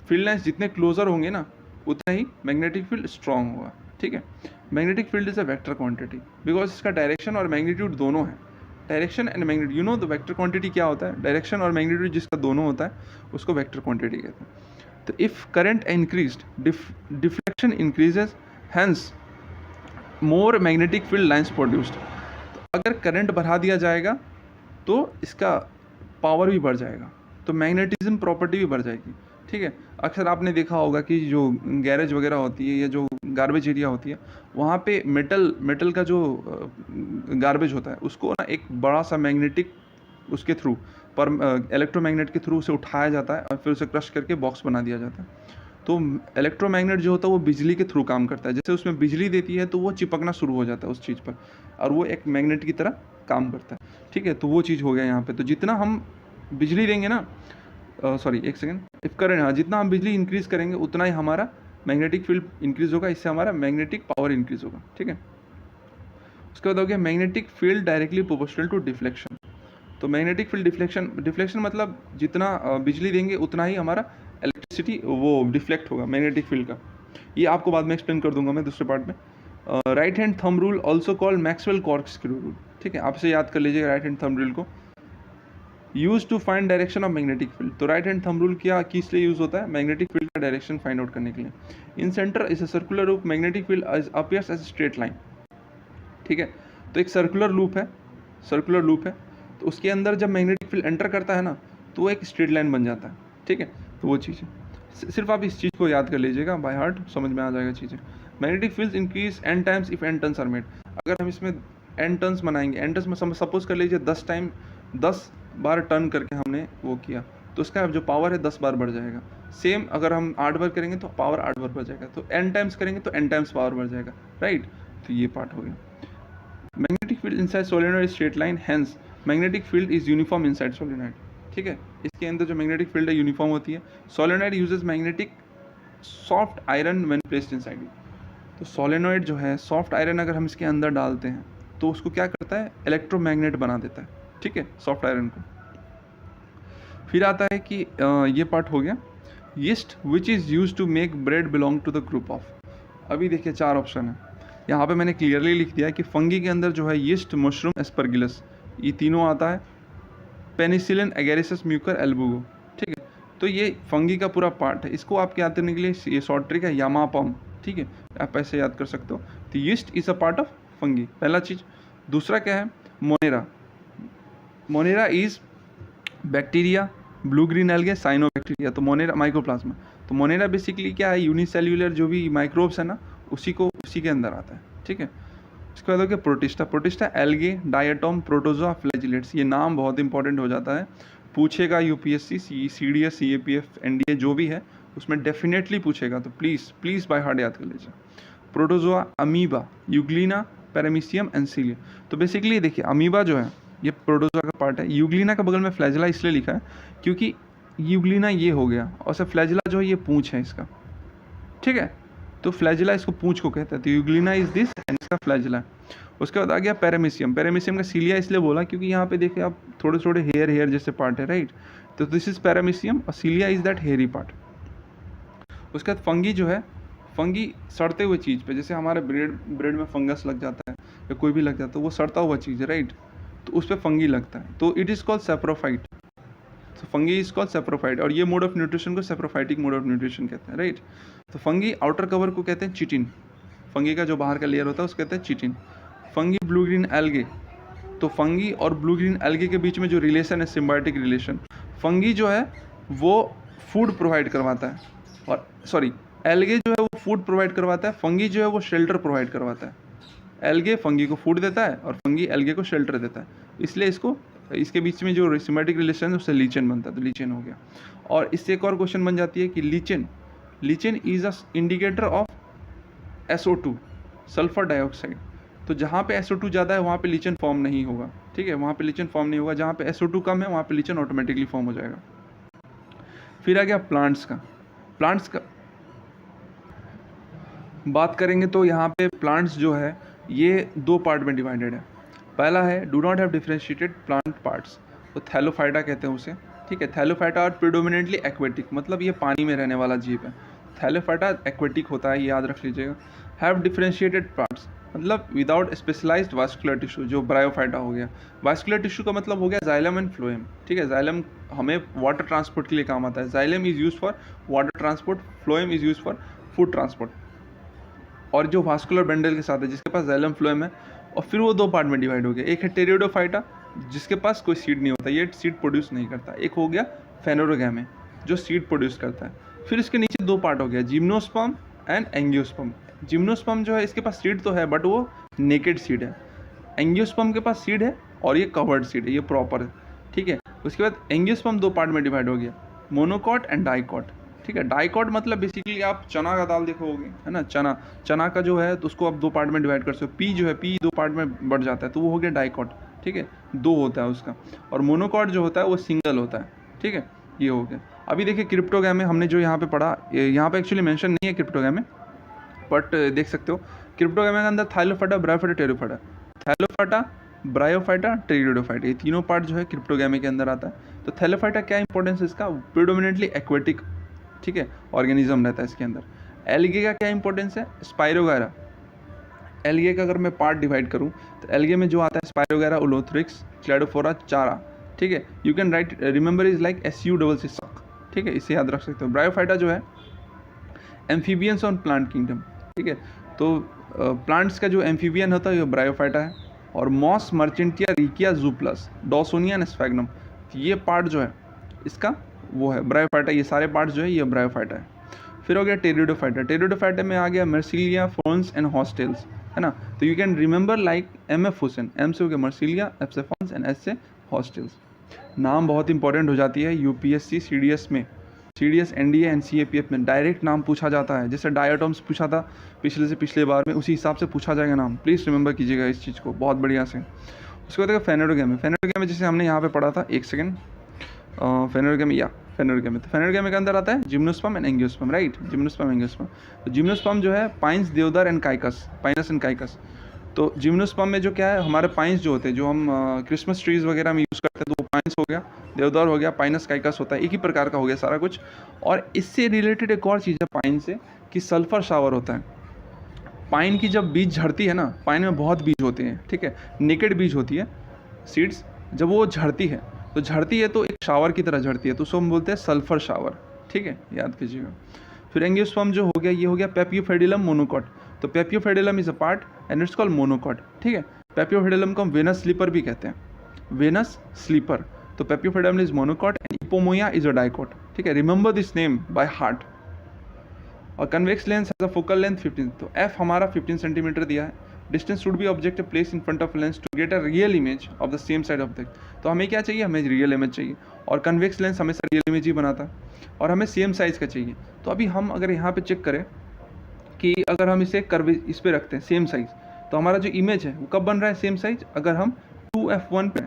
[SPEAKER 1] Field lines जितने क्लोजर होंगे ना उतना ही मैग्नेटिक फील्ड स्ट्रॉन्ग होगा, ठीक है। Magnetic field is a vector quantity because इसका डायरेक्शन और मैग्नीट्यूड दोनों है। Direction and magnitude, you know the vector quantity क्या होता है, डायरेक्शन और मैग्नीट्यूड जिसका दोनों होता है उसको वेक्टर क्वांटिटी कहते हैं। तो if current increased deflection increases, hence more magnetic field lines produced. तो अगर करंट बढ़ा दिया जाएगा तो इसका पावर भी बढ़ जाएगा, तो मैग्नेटिज्म प्रॉपर्टी भी बढ़ जाएगी, ठीक है। अक्सर आपने देखा होगा कि जो गैरेज वगैरह होती है या जो गार्बेज एरिया होती है वहाँ पे मेटल का जो गार्बेज होता है उसको ना एक बड़ा सा मैग्नेटिक उसके थ्रू पर इलेक्ट्रोमैग्नेट के थ्रू उसे उठाया जाता है और फिर उसे क्रश करके बॉक्स बना दिया जाता है। तो इलेक्ट्रोमैग्नेट जो होता है वो बिजली के थ्रू काम करता है, जैसे उसमें बिजली देती है तो वो चिपकना शुरू हो जाता है उस चीज़ पर और वो एक मैग्नेट की तरह काम करता है, ठीक है। तो वो चीज़ हो गया यहाँ पे। तो जितना हम बिजली देंगे ना, सॉरी एक सेकेंड, इफ करंट, हाँ, जितना हम बिजली इंक्रीज़ करेंगे उतना ही हमारा मैग्नेटिक फील्ड इंक्रीज़ होगा, इससे हमारा मैग्नेटिक पावर इंक्रीज़ होगा, ठीक है। उसके बाद हो गया magnetic field directly proportional to deflection. तो मैग्नेटिक फील्ड डिफ्लेक्शन मतलब जितना बिजली देंगे उतना ही हमारा इलेक्ट्रिसिटी वो डिफ्लेक्ट होगा मैग्नेटिक फील्ड का। ये आपको बाद में एक्सप्लेन कर दूंगा मैं दूसरे पार्ट में। Right hand thumb rule also called Maxwell corkscrew rule, ठीक है, आपसे याद कर लीजिएगा राइट हैंड थंब रूल को। Use to find direction of magnetic field. तो राइट हैंड थंब रूल क्या किस लिए यूज होता है, मैग्नेटिक फील्ड का डायरेक्शन फाइंड आउट करने के लिए। In center is a circular loop, magnetic field appears as straight line, ठीक है। तो एक सर्कुलर लूप है, तो उसके अंदर जब मैग्नेटिक फील्ड एंटर करता है ना तो वो एक स्ट्रेट लाइन बन जाता है, ठीक है। तो वो चीज़ है, सिर्फ आप इस चीज़ को याद कर लीजिएगा बाय हार्ट, समझ में आ जाएगा चीज़ें। Magnetic field increase n times if n turns are made. अगर हम इसमें एन टर्न्स बनाएंगे, एन टर्न्स में सपोज कर लीजिए 10 बार टर्न करके हमने वो किया तो उसका जो पावर है 10 बार बढ़ जाएगा। सेम अगर हम 8 बार करेंगे तो पावर 8 बार बढ़ जाएगा, तो एन टाइम्स करेंगे तो एन टाइम्स पावर बढ़ जाएगा, राइट। तो ये पार्ट हो गया। Magnetic field inside solenoid straight line, hence magnetic field is uniform inside solenoid, ठीक है। इसके अंदर जो मैग्नेटिक फील्ड है यूनिफॉर्म होती है। Solenoid uses magnetic soft iron when placed inside it. तो सोलेनॉइड जो है सॉफ्ट आयरन अगर हम इसके अंदर डालते हैं तो उसको क्या करता है, इलेक्ट्रोमैग्नेट बना देता है, ठीक है, सॉफ्ट आयरन को। फिर आता है कि ये पार्ट हो गया। Yeast which is use to make bread belong to the group of. अभी देखिए 4 ऑप्शन है, यहाँ पे मैंने क्लियरली लिख दिया है कि फंगी के अंदर जो है यीस्ट, मशरूम, एस्परगिलस, ये तीनों आता है। पेनिसिलिन, एगेरिसस, म्यूकर, एल्बुगो, ठीक है। तो ये फंगी का पूरा पार्ट है। इसको आप याद करने के लिए ये शॉर्ट ट्रिक है यामापम, ठीक है, आप ऐसे याद कर सकते हो। तो yeast is a part of fungi, पहला चीज़। दूसरा क्या है, Monera. Monera is bacteria blue green algae cyanobacteria, तो मोनेरा माइकोप्लाज्मा। तो मोनेरा बेसिकली क्या है, यूनिसेल्युलर जो भी माइक्रोब्स है ना उसी के अंदर आता है, ठीक है। इसके बाद हो गया protista. Protista algae, diatom, protozoa, flagellates. ये नाम बहुत इंपॉर्टेंट हो जाता है, पूछेगा यूपीएससी, सीडीएस, सीएपीएफ, एनडीए जो भी है उसमें डेफिनेटली पूछेगा, तो प्लीज़ बाय हार्ट याद कर लीजिए। प्रोटोजोआ, अमीबा, यूग्लिना, पैरामीशियम, एंसिलिया। तो बेसिकली देखिए अमीबा जो है ये प्रोटोजोआ का पार्ट है। यूग्लिना का बगल में फ्लैजिला इसलिए लिखा है क्योंकि यूग्लिना ये हो गया और सब फ्लैजिला जो है ये पूंछ है इसका, ठीक है। तो फ्लैजिला इसको पूंछ को कहते हैं, तो यूग्लिना इज दिस एंड इसका फ्लैजिला। उसके बाद आ गया पैरामीशियम। पैरामीशियम का सीलिया इसलिए बोला क्योंकि यहाँ पे देखिए आप थोड़े थोड़े हेयर जैसे पार्ट है, राइट। तो दिस इज पैरामीशियम और सीलिया इज दैट हेयरी पार्ट। उसके बाद फंगी जो है, फंगी सड़ते हुए चीज़ पे, जैसे हमारे ब्रेड में फंगस लग जाता है या कोई भी लग जाता है, वो सड़ता हुआ चीज़ है, राइट। तो उस पर फंगी लगता है, तो इट इज़ कॉल्ड सेप्रोफाइट। तो फंगी इज कॉल्ड सेप्रोफाइट, और ये मोड ऑफ न्यूट्रिशन को सेप्रोफाइटिक मोड ऑफ न्यूट्रिशन कहते हैं, राइट। तो फंगी आउटर कवर को कहते हैं चिटिन, फंगी का जो बाहर का लेयर होता है उसको कहते हैं chitin. Fungi blue green algae, तो फंगी और ब्लू ग्रीन एल्गे के बीच में जो रिलेशन है सिम्बायोटिक रिलेशन। फंगी जो है वो फूड प्रोवाइड करवाता है, और सॉरी एल्गे जो है वो फूड प्रोवाइड करवाता है, फंगी जो है वो शेल्टर प्रोवाइड करवाता है। एल्गे फंगी को फूड देता है और फंगी एल्गे को शेल्टर देता है, इसलिए इसके बीच में जो सिम्बायोटिक रिलेशन है उससे लीचेन बनता है, तो लीचेन हो गया। और इससे एक और क्वेश्चन बन जाती है कि lichen is a indicator of SO2, sulphur dioxide. तो जहाँ पे SO2 ज़्यादा है वहाँ पे लीचेन फॉर्म नहीं होगा, ठीक है, वहाँ पे लीचेन फॉर्म नहीं होगा। जहाँ पे SO2 कम है वहाँ पे लीचेन ऑटोमेटिकली फॉर्म हो जाएगा। फिर आ गया प्लांट्स का बात करेंगे तो यहाँ पे प्लांट्स जो है ये दो पार्ट में डिवाइडेड है। पहला है do not have differentiated plant parts, तो थैलोफाइटा कहते हैं उसे, ठीक है। थैलोफाइटा और प्रीडोमिनेटली एक्वेटिक, मतलब ये पानी में रहने वाला जीव है। थैलोफाइटा एक्वेटिक होता है, ये याद रख लीजिएगा। हैव डिफरेंशिएटेड पार्ट्स मतलब विदाउट स्पेशलाइज्ड वास्कुलर टिश्यू, जो ब्रायोफाइटा हो गया। वास्कुलर टिश्यू का मतलब हो गया जाइलम एंड फ्लोएम, ठीक है। जाइलम हमें वाटर ट्रांसपोर्ट के लिए काम आता है, xylem is use for water transport, phloem is use for food transport. और जो वास्कुलर बंडल के साथ है जिसके पास जाइलम फ्लोएम है, और फिर वो दो पार्ट में डिवाइड हो गया। एक है टेरिडोफाइटा जिसके पास कोई सीड नहीं होता, ये सीड प्रोड्यूस नहीं करता। एक हो गया फेनोरोगैमे जो सीड प्रोड्यूस करता है। फिर इसके नीचे दो पार्ट हो गया, जिम्नोस्पर्म एंड एंजियोस्पर्म। जिम्नोस्पर्म जो है इसके पास सीड तो है बट वो नेकेड सीड है। एंजियोस्पर्म के पास सीड है और ये कवर्ड सीड है, ये प्रॉपर है, ठीक है। उसके बाद एंजियोस्पर्म दो पार्ट में डिवाइड हो गया, मोनोकॉट एंड डाइकॉट, ठीक है। डाइकॉट मतलब बेसिकली आप चना का दाल देखोगे, है ना, चना का जो है तो उसको आप दो पार्ट में डिवाइड कर सकते हो। पी जो है पी दो पार्ट में बढ़ जाता है तो वो हो गया डाइकॉट, ठीक है, दो होता है उसका। और मोनोकॉट जो होता है वो सिंगल होता है, ठीक है, ये हो गया। अभी देखिए क्रिप्टोगैमे हमने जो यहाँ पे पढ़ा, यहाँ पे एक्चुअली मेंशन नहीं है क्रिप्टोगैमे, बट देख सकते हो क्रिप्टोगैमे के अंदर थाइलोफाइटा, ब्रायोफाइटा, टेरिडोफाइटा, थाइलोफाइटा, ब्रायोफाइटा, टेरिडोफाइटा, ये तीनों पार्ट जो है क्रिप्टोगैमे के अंदर आता है। तो थाइलोफाइटा क्या इंपॉर्टेंस है इसका, प्रीडोमिनेटली एक्वेटिक, ठीक है, ऑर्गेनिज्म रहता है इसके अंदर। एल्गे का क्या इंपॉर्टेंस है, स्पाइरोगायरा। एल्गे का अगर मैं पार्ट डिवाइड करूं तो एल्गे में जो आता है स्पाइरोगायरा, उलोथ्रिक्स, क्लैडोफोरा, चारा, ठीक है। You can write remember is like SU सक, ठीक है, इसे याद रख सकते हो। ब्रायोफाइटा जो है एम्फीबियंस ऑन प्लांट किंगडम, ठीक है। तो प्लांट्स का जो एम्फीबियन होता है ये ब्रायोफाइटा है। और मॉस, मर्चेंटिया, रिकिया, जूप्लस, डॉसोनिया एंड स्फैग्नम, ये पार्ट जो है इसका वो है ब्रायोफाइटा। ये सारे पार्ट्स जो है ये ब्रायोफाइटा है। फिर हो गया टेरिडोफाइटा। टेरिडोफाइटा में आ गया मर्सिलिया, फॉन्स एंड हॉस्टेल्स, है ना। तो you can remember like MF Hussain, M से हो गया मर्सिलिया, F से फॉन्स एंड S से हॉस्टेल्स। नाम बहुत इंपॉर्टेंट हो जाती है यूपीएससी, CDS में, CDS, NDA एंड CAPF में डायरेक्ट नाम पूछा जाता है। जैसे डायटोम्स पूछा था पिछले बार में, उसी हिसाब से पूछा जाएगा नाम, प्लीज़ रिमेंबर कीजिएगा इस चीज़ को बहुत बढ़िया से। उसके बाद फेनोरोगैमे। फेनोरोगैमे जैसे हमने यहाँ पे पढ़ा था, एक सेकेंड, फेनोरोगैमे तो फेनोरोगैमे के अंदर आता है gymnosperm and angiosperm, right, gymnosperm angiosperm. तो जिम्नोस्पर्म जो है पाइन्स, देवदार and Cycas, Pinus and Cycas. तो जिम्नोस्पर्म में जो क्या है, हमारे पाइन्स जो होते हैं जो हम क्रिसमस ट्रीज वगैरह में यूज़ करते हैं, तो वो पाइन्स हो गया, देवदार हो गया, पाइनस काइकस होता है, एक ही प्रकार का हो गया सारा कुछ। और इससे रिलेटेड एक और चीज़ है पाइन से कि सल्फर शावर होता है। पाइन की जब बीज झड़ती है ना, पाइन में बहुत बीज होते हैं, ठीक है, नेकेड बीज होती है, सीड्स, जब वो झड़ती है तो एक शावर की तरह झड़ती है, तो उसको हम बोलते हैं सल्फर शावर, ठीक है, याद कीजिएगा। फिर एंजियोस्पर्म जो हो गया, ये हो गया पेपियोफेडिलम मोनोकॉट। तो पेपियोफेडिलम is a part and it's called monocot, ठीक है। पेपियोफेडिलम को हम वेनस स्लीपर भी कहते हैं, वेनस स्लीपर। तो पेपियोफेडिलम is monocot and pomoya is a dicot. ठीक है, remember this name by heart. और convex lens has a focal length 15. तो f हमारा 15 सेंटीमीटर दिया है. Distance should be object place in front of lens to get a real image of the same side object. तो हमें क्या चाहिए, हमें रियल इमेज चाहिए, और कन्वेक्स लेंस हमेशा रियल इमेज ही बनाता है, और हमें सेम साइज़ का चाहिए. तो अभी हम अगर यहाँ पे चेक करें कि अगर हम इसे कर्व इस पर रखते हैं सेम साइज़, तो हमारा जो इमेज है वो कब बन रहा है सेम साइज, अगर हम 2f1 पे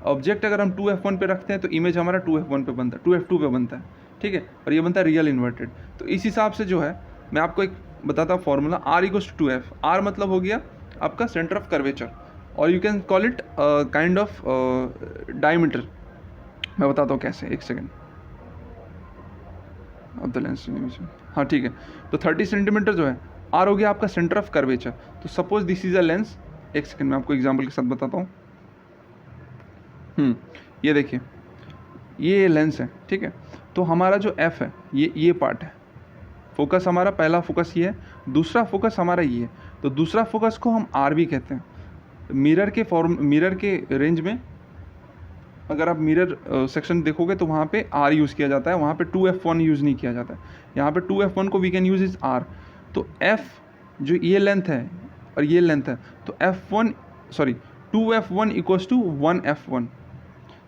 [SPEAKER 1] ऑब्जेक्ट अगर हम 2f1 पे रखते हैं तो इमेज हमारा 2f1 पे बनता है, 2f2 पे बनता है. ठीक है, और ये बनता है रियल इन्वर्टेड. तो इस हिसाब से जो है मैं आपको एक बताता हूँ formula. r equals to 2f. r मतलब हो गया आपका सेंटर ऑफ कर्वेचर, और you can call it kind of diameter. मैं बताता हूँ कैसे, एक सेकेंड. अब द लेंस, हाँ ठीक है. तो 30 सेंटीमीटर जो है r हो गया आपका सेंटर ऑफ कर्वेचर. तो suppose this is a lens. एक सेकेंड मैं आपको एग्जांपल के साथ बताता हूँ. ये देखिए, ये लेंस है. ठीक है, तो हमारा जो f है ये पार्ट है. फोकस हमारा पहला फोकस ये है, दूसरा फोकस हमारा ये है. तो दूसरा फोकस को हम r भी कहते हैं. मिरर के रेंज में अगर आप मिरर सेक्शन देखोगे तो वहाँ पे r यूज़ किया जाता है, वहाँ पे 2f1 यूज़ नहीं किया जाता है. यहाँ पे 2f1 को we can use is r. तो f जो ये लेंथ है और ये लेंथ है, तो 2f1 इक्वल्स टू 1f1.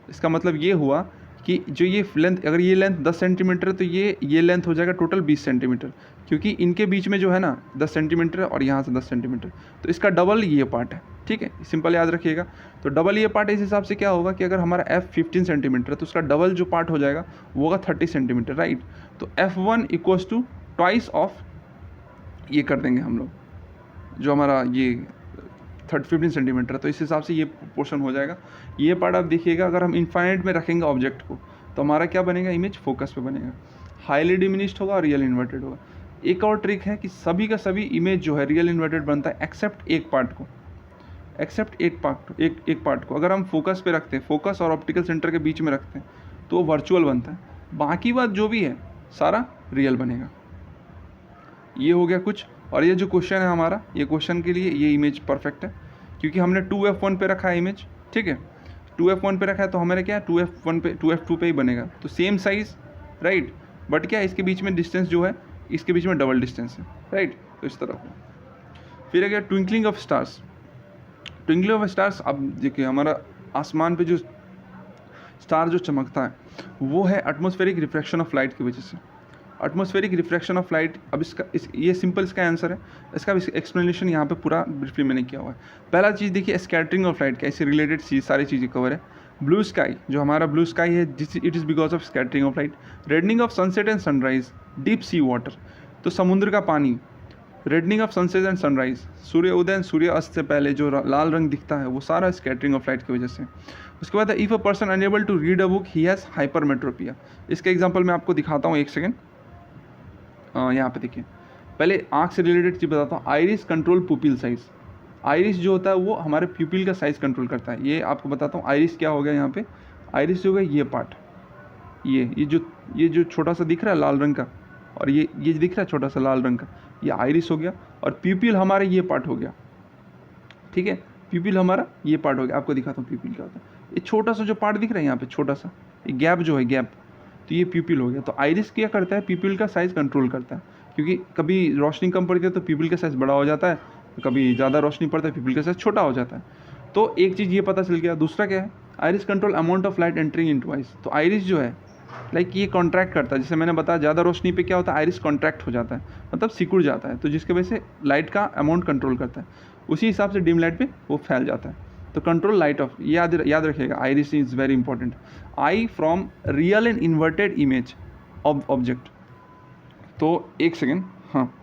[SPEAKER 1] इसका मतलब ये हुआ कि जो ये लेंथ, अगर ये लेंथ 10 सेंटीमीटर है तो ये लेंथ हो जाएगा टोटल 20 सेंटीमीटर, क्योंकि इनके बीच में जो है ना 10 सेंटीमीटर है और यहाँ से 10 सेंटीमीटर. तो इसका डबल ये पार्ट है. ठीक है, सिंपल याद रखिएगा. तो डबल ये पार्ट इस हिसाब से क्या होगा कि अगर हमारा f 15 सेंटीमीटर है तो उसका डबल जो पार्ट हो जाएगा वो होगा 30 सेंटीमीटर, राइट. तो f1 equals to twice of ये कर देंगे हम लोग, जो हमारा ये 15 सेंटीमीटर. तो इस हिसाब से ये पोर्शन हो जाएगा. ये पार्ट आप देखिएगा, अगर हम इनफाइनाइट में रखेंगे ऑब्जेक्ट को तो हमारा क्या बनेगा, इमेज फोकस पे बनेगा, हाईली डिमिनिश्ड होगा और रियल इन्वर्टेड होगा. एक और ट्रिक है कि सभी का सभी इमेज जो है रियल इन्वर्टेड बनता है एक्सेप्ट एक पार्ट को. एक पार्ट को अगर हम फोकस पे रखते हैं, फोकस और ऑप्टिकल सेंटर के बीच में रखते हैं तो वो वर्चुअल बनता है. बाकी बात जो भी है सारा रियल बनेगा. ये हो गया कुछ. और ये जो क्वेश्चन है हमारा, ये क्वेश्चन के लिए ये इमेज परफेक्ट है क्योंकि हमने 2f1 पे रखा है इमेज. ठीक है, 2f1 पे रखा है तो हमारे क्या 2f1 पे 2f2 पे ही बनेगा. तो सेम साइज, राइट. बट क्या इसके बीच में डिस्टेंस जो है, इसके बीच में डबल डिस्टेंस है, राइट. तो इस तरह. फिर अगर twinkling of stars. Twinkling of stars, अब देखिए हमारा आसमान पे जो स्टार जो चमकता है वो है एटमॉस्फेरिक रिफ्रैक्शन ऑफ लाइट की वजह से. Atmospheric refraction of light. अब ये सिंपल इसका आंसर है. इसका एक्सप्लेनेशन यहाँ पे पूरा ब्रीफली मैंने किया हुआ है. पहला चीज़ देखिए, स्कैटरिंग ऑफ लाइट, कैसे रिलेटेड चीज़ सारी चीज़ें कवर है. ब्लू स्काई, जो हमारा ब्लू स्काई है it is because of scattering of light. Reddening of sunset and sunrise. Deep sea water, तो समुद्र का पानी. Reddening of sunset and sunrise, सूर्य उदय एंड सूर्य अस्त से पहले जो लाल रंग दिखता है वो सारा स्कैटरिंग ऑफ लाइट की वजह से. उसके बाद if a person unable to read a book he has hypermetropia. इसका एग्जांपल मैं आपको दिखाता हूँ, एक सेकेंड. यहाँ पे देखिए, पहले आँख से रिलेटेड चीज़ बताता हूँ. Iris control pupil size. Iris जो होता है वो हमारे प्यूपिल का साइज़ कंट्रोल करता है. ये आपको बताता हूँ आइरिस क्या हो गया. यहाँ पे आइरिस हो गया ये पार्ट, ये जो छोटा सा दिख रहा है लाल रंग का, और ये दिख रहा है छोटा सा लाल रंग का, ये आइरिस हो गया. और प्यूपिल हमारे ये पार्ट हो गया. ठीक है, प्यूपिल हमारा ये पार्ट हो गया. आपको दिखाता हूँ प्यूपिल क्या होता है. ये छोटा सा जो पार्ट दिख रहा है यहाँ पे, छोटा सा ये गैप जो है, गैप, तो ये प्यूपिल हो गया. तो आइरिस क्या करता है, प्यूपिल का साइज़ कंट्रोल करता है. क्योंकि कभी रोशनी कम पड़ती है तो प्यूपिल का साइज़ बड़ा हो जाता है, कभी ज़्यादा रोशनी पड़ता है प्यूपिल का साइज़ छोटा हो जाता है. तो एक चीज़ ये पता चल गया. दूसरा क्या है, iris control amount of light entering into eyes. तो आइरिस जो है लाइक ये कॉन्ट्रैक्ट करता है. जैसे मैंने बताया ज़्यादा रोशनी पे क्या होता है, आइरिस कॉन्ट्रैक्ट हो जाता है, मतलब सिकुड़ जाता है. तो जिसकी वजह से लाइट का अमाउंट कंट्रोल करता है. उसी हिसाब से डिम लाइट पे वो फैल जाता है. तो कंट्रोल लाइट ऑफ, याद रखिएगा, iris is very important. I from real and inverted image of object. तो एक सेकेंड, हाँ,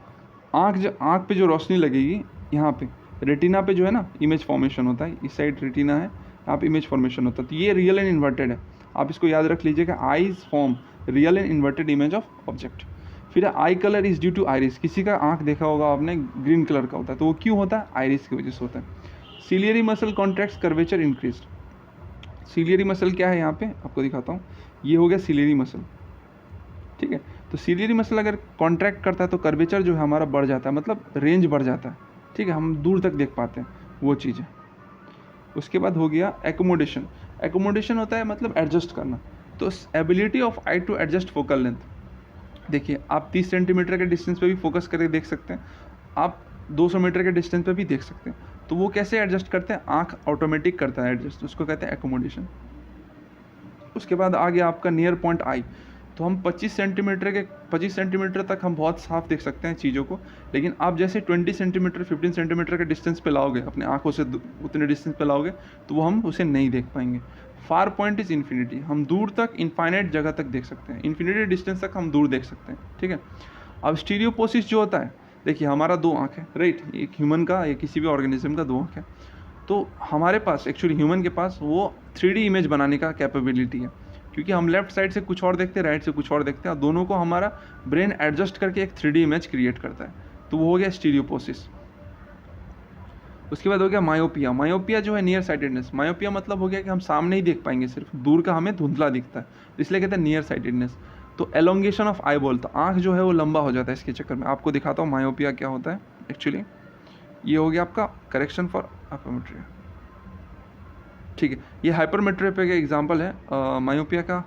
[SPEAKER 1] आँख पे जो रोशनी लगेगी यहाँ पे रेटिना पे जो है ना इमेज फॉर्मेशन होता है. इस साइड रेटिना है, यहाँ पे इमेज फॉर्मेशन होता है. तो ये रियल एंड इन्वर्टेड है. आप इसको याद रख लीजिएगा, eyes form real and inverted image of object. फिर eye colour is due to iris. किसी का आँख देखा होगा आपने, ग्रीन कलर का होता है, तो वो क्यों होता है, आइरिस की वजह से होता है. Ciliary muscle contracts curvature increase. Ciliary muscle क्या है यहाँ पे आपको दिखाता हूँ. ये हो गया सिलियरी मसल. ठीक है, तो सिलियरी मसल अगर कॉन्ट्रैक्ट करता है तो कर्वेचर जो है हमारा बढ़ जाता है, मतलब रेंज बढ़ जाता है. ठीक है, हम दूर तक देख पाते हैं, वो चीज़ है. उसके बाद हो गया एकोमोडेशन. एकोमोडेशन होता है मतलब एडजस्ट करना. तो ability of eye to adjust focal length, देखिए आप 30 सेंटीमीटर के डिस्टेंस पे भी फोकस करके देख सकते हैं, आप 200 मीटर के डिस्टेंस पे भी देख सकते हैं। तो वो कैसे एडजस्ट करते हैं, आँख ऑटोमेटिक करता है एडजस्ट, उसको कहते हैं एकोमोडेशन। उसके बाद आ गया आपका नियर पॉइंट आई। तो हम 25 सेंटीमीटर तक हम बहुत साफ देख सकते हैं चीज़ों को, लेकिन आप जैसे 20 सेंटीमीटर 15 सेंटीमीटर के डिस्टेंस पे लाओगे, अपने आँखों से उतने डिस्टेंस पे लाओगे, तो वो हम उसे नहीं देख पाएंगे। फार पॉइंट इज़ इन्फिनिटी, हम दूर तक इनफाइनाइट जगह तक देख सकते हैं, इन्फिनिटी डिस्टेंस तक हम दूर देख सकते हैं, ठीक है। अब स्टीरियोपोसिस जो होता है, देखिए हमारा 2 आँख है, राइट, एक ह्यूमन का या किसी भी ऑर्गेनिज्म का 2 आँख है। तो हमारे पास एक्चुअली ह्यूमन के पास वो 3D इमेज बनाने का कैपेबिलिटी है, क्योंकि हम लेफ्ट साइड से कुछ और देखते हैं, राइट से कुछ और देखते हैं, और दोनों को हमारा ब्रेन एडजस्ट करके एक 3D इमेज क्रिएट करता है। तो वो हो गया स्टीरियोपोसिस। उसके बाद हो गया मायोपिया। मायोपिया जो है नियर साइटेडनेस। मायोपिया मतलब हो गया कि हम सामने ही देख पाएंगे, सिर्फ दूर का हमें धुंधला दिखता है, इसलिए कहते हैं नियर साइटेडनेस। तो एलोंगेशन ऑफ आई बॉल, तो आँख जो है वो लंबा हो जाता है इसके चक्कर में। आपको दिखाता हूँ मायोपिया क्या होता है एक्चुअली। ये हो गया आपका करेक्शन फॉर हाइपरमेट्रिया, ठीक है। ये हाइपरमेट्रिया का एग्जांपल है, मायोपिया का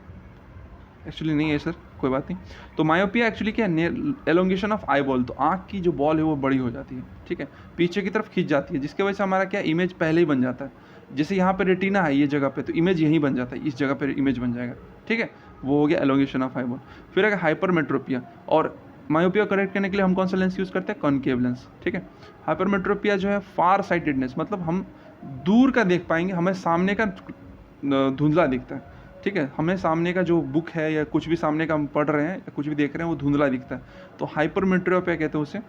[SPEAKER 1] एक्चुअली नहीं है सर, कोई बात नहीं। तो मायोपिया एक्चुअली क्या है, एलोंगेशन ऑफ आई बॉल, तो आँख की जो बॉल है वो बड़ी हो जाती है, ठीक है, पीछे की तरफ खींच जाती है, जिसकी वजह से हमारा क्या इमेज पहले ही बन जाता है। जैसे यहाँ पे रेटिना है ये जगह पे, तो इमेज यहीं बन जाता है, इस जगह पे इमेज बन जाएगा, ठीक है। वो हो गया एलोंगेशन ऑफ आई बॉल। फिर अगर हाइपरमेट्रोपिया, और मायोपिया करेक्ट करने के लिए हम कौन सा लेंस यूज़ करते हैं, कॉनकेव लेंस, ठीक है। हाइपरमेट्रोपिया जो है फार साइटेडनेस, मतलब हम दूर का देख पाएंगे, हमें सामने का धुंधला दिखता है, ठीक है, हमें सामने का जो बुक है या कुछ भी सामने का हम पढ़ रहे हैं या कुछ भी देख रहे हैं वो धुंधला दिखता है, तो हाइपरमेट्रोपिया कहते हैं उसे।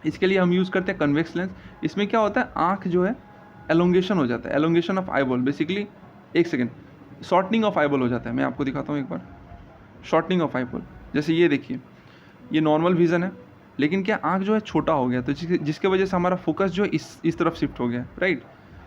[SPEAKER 1] इसके लिए हम यूज़ करते हैं कन्वेक्स लेंस। इसमें क्या होता है, आँख जो है एलोंगेशन हो जाता है, एलोंगेशन ऑफ आईबॉल, बेसिकली एक सेकेंड, शॉर्टनिंग ऑफ आईबॉल हो जाता है। मैं आपको दिखाता हूँ एक बार, शॉर्टनिंग ऑफ आईबॉल। जैसे ये देखिए, ये नॉर्मल विज़न है, लेकिन क्या आँख जो है छोटा हो गया, तो जिसके वजह से हमारा फोकस जो है इस तरफ शिफ्ट हो गया, राइट।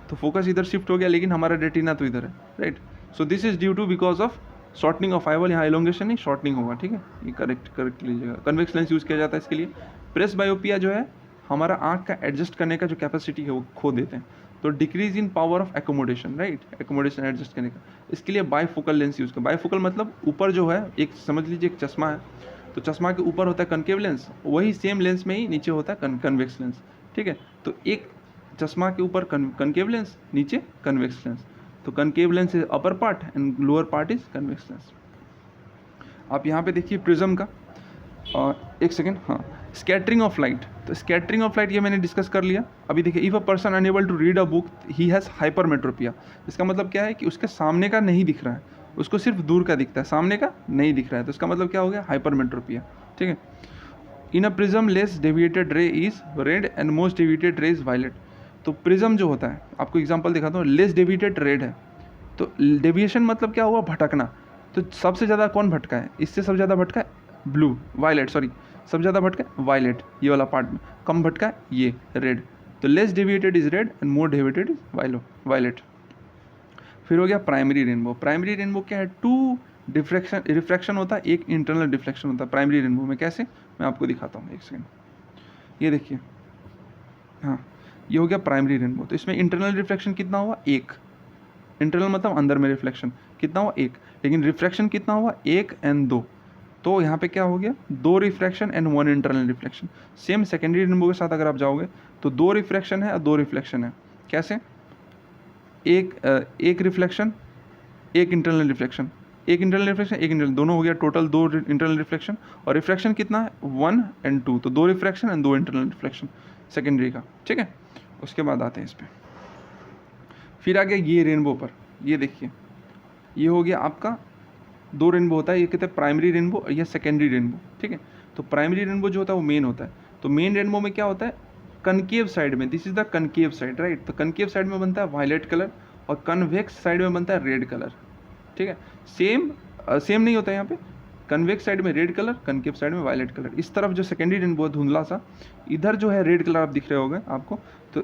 [SPEAKER 1] तो फोकस इधर शिफ्ट हो गया, लेकिन हमारा रेटिना तो इधर है, right. So this is due to because of shortening of eyeball. यहाँ एलोंगेशन नहीं, शॉर्टनिंग होगा, ठीक है, ये करेक्ट लीजिएगा। कन्वेक्स लेंस यूज़ किया जाता है इसके लिए। प्रेस बायोपिया जो है, हमारा आँख का एडजस्ट करने का जो कैपेसिटी है वो खो देते हैं, तो decrease in power of accommodation, right, accommodation adjust करने का। इसके लिए बाईफोकल लेंस यूज़ कर। बाईफोकल मतलब ऊपर जो है, एक समझ लीजिए एक चश्मा है, तो चश्मा के ऊपर होता है कनकेव लेंस, वही सेम लेंस में ही नीचे होता है कन्वेक्स लेंस, ठीक है। तो एक चश्मा के ऊपर कनकेव लेंस, नीचे कन्वेक्स लेंस। तो concave lens is upper part and lower part is convex lens. आप यहाँ पे देखिए प्रिज्म का, एक सेकेंड, हाँ, स्कैटरिंग ऑफ लाइट। तो स्कैटरिंग ऑफ लाइट ये मैंने डिस्कस कर लिया। अभी देखिए, if a person unable to read a book he has hypermetropia. इसका मतलब क्या है कि उसके सामने का नहीं दिख रहा है, उसको सिर्फ दूर का दिखता है, सामने का नहीं दिख रहा है, तो इसका मतलब क्या हो गया, हाइपरमेट्रोपिया, ठीक है। इन अ प्रिज्म लेस डेविएटेड रे is red and most deviated रे इज वायलेट। तो प्रिज्म जो होता है, आपको एग्जांपल दिखाता हूँ, लेस डेविएटेड रेड है, तो डेविएशन मतलब क्या हुआ, भटकना। तो सबसे ज़्यादा कौन भटका है, इससे सबसे ज़्यादा भटका है ब्लू, वायलेट, सॉरी, सबसे ज़्यादा भटका है वायलेट, ये वाला पार्ट में, कम भटका है ये रेड। तो less deviated is red and more deviated is violet. फिर हो गया प्राइमरी रेनबो। प्राइमरी रेनबो क्या है, टू रिफ्रैक्शन होता है, एक इंटरनल डिफ्लेक्शन होता है प्राइमरी रेनबो में। कैसे, मैं आपको दिखाता हूँ, एक सेकेंड, ये देखिए, हाँ, ये हो गया प्राइमरी रेनबो। तो इसमें इंटरनल रिफ्लेक्शन कितना हुआ, एक, इंटरनल मतलब अंदर में रिफ्लेक्शन कितना हुआ, एक, लेकिन रिफ्रैक्शन कितना हुआ, एक एंड दो। तो यहाँ पे क्या हो गया, 2 refraction and 1 internal reflection. Same secondary rainbow के साथ अगर आप जाओगे तो 2 रिफ्रैक्शन है और 2 रिफ्लेक्शन है। कैसे, एक रिफ्लेक्शन, एक इंटरनल रिफ्लेक्शन, एक इंटरनल रिफ्लेक्शन, एक इंटरनल, दोनों हो गया टोटल 2 इंटरनल रिफ्लेक्शन। और रिफ्रैक्शन कितना है, 1 एंड 2, तो 2 refraction and 2 internal reflection secondary का, ठीक है। उसके बाद आते हैं इस पर, फिर आ गया ये रेनबो पर, ये देखिए, ये हो गया आपका 2 रेनबो होता है, ये कहते हैं प्राइमरी रेनबो या सेकेंडरी रेनबो, ठीक है। तो प्राइमरी रेनबो जो होता है वो मेन होता है। तो मेन रेनबो में क्या होता है, कनकेव साइड में, this is the concave side, right. तो कनकेव साइड में बनता है वायलेट कलर और कन्वेक्स साइड में बनता है रेड कलर, ठीक है। सेम नहीं होता है यहाँ पे, कन्वेक्स साइड में रेड कलर, कनकेव साइड में वायलेट कलर। इस तरफ जो सेकेंडरी रेनबो है धुंधला सा, इधर जो है रेड कलर आप दिख रहे होंगे आपको। तो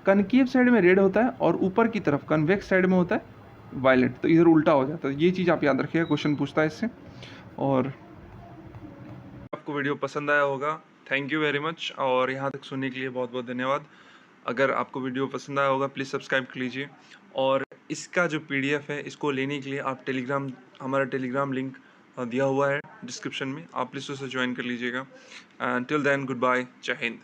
[SPEAKER 1] कनकेव साइड में रेड होता है और ऊपर की तरफ कन्वेक्स साइड में होता है वायलेट, तो इधर उल्टा हो जाता है। ये चीज़ आप याद रखिएगा, क्वेश्चन पूछता है इससे। और आपको वीडियो पसंद आया होगा, थैंक यू वेरी मच, और यहाँ तक सुनने के लिए बहुत बहुत धन्यवाद। अगर आपको वीडियो पसंद आया होगा प्लीज़ सब्सक्राइब कर लीजिए, और इसका जो PDF है इसको लेने के लिए आप टेलीग्राम हमारा टेलीग्राम लिंक दिया हुआ है डिस्क्रिप्शन में, आप प्लीज़ उसे ज्वाइन कर लीजिएगा। And till then good bye, जय हिंद।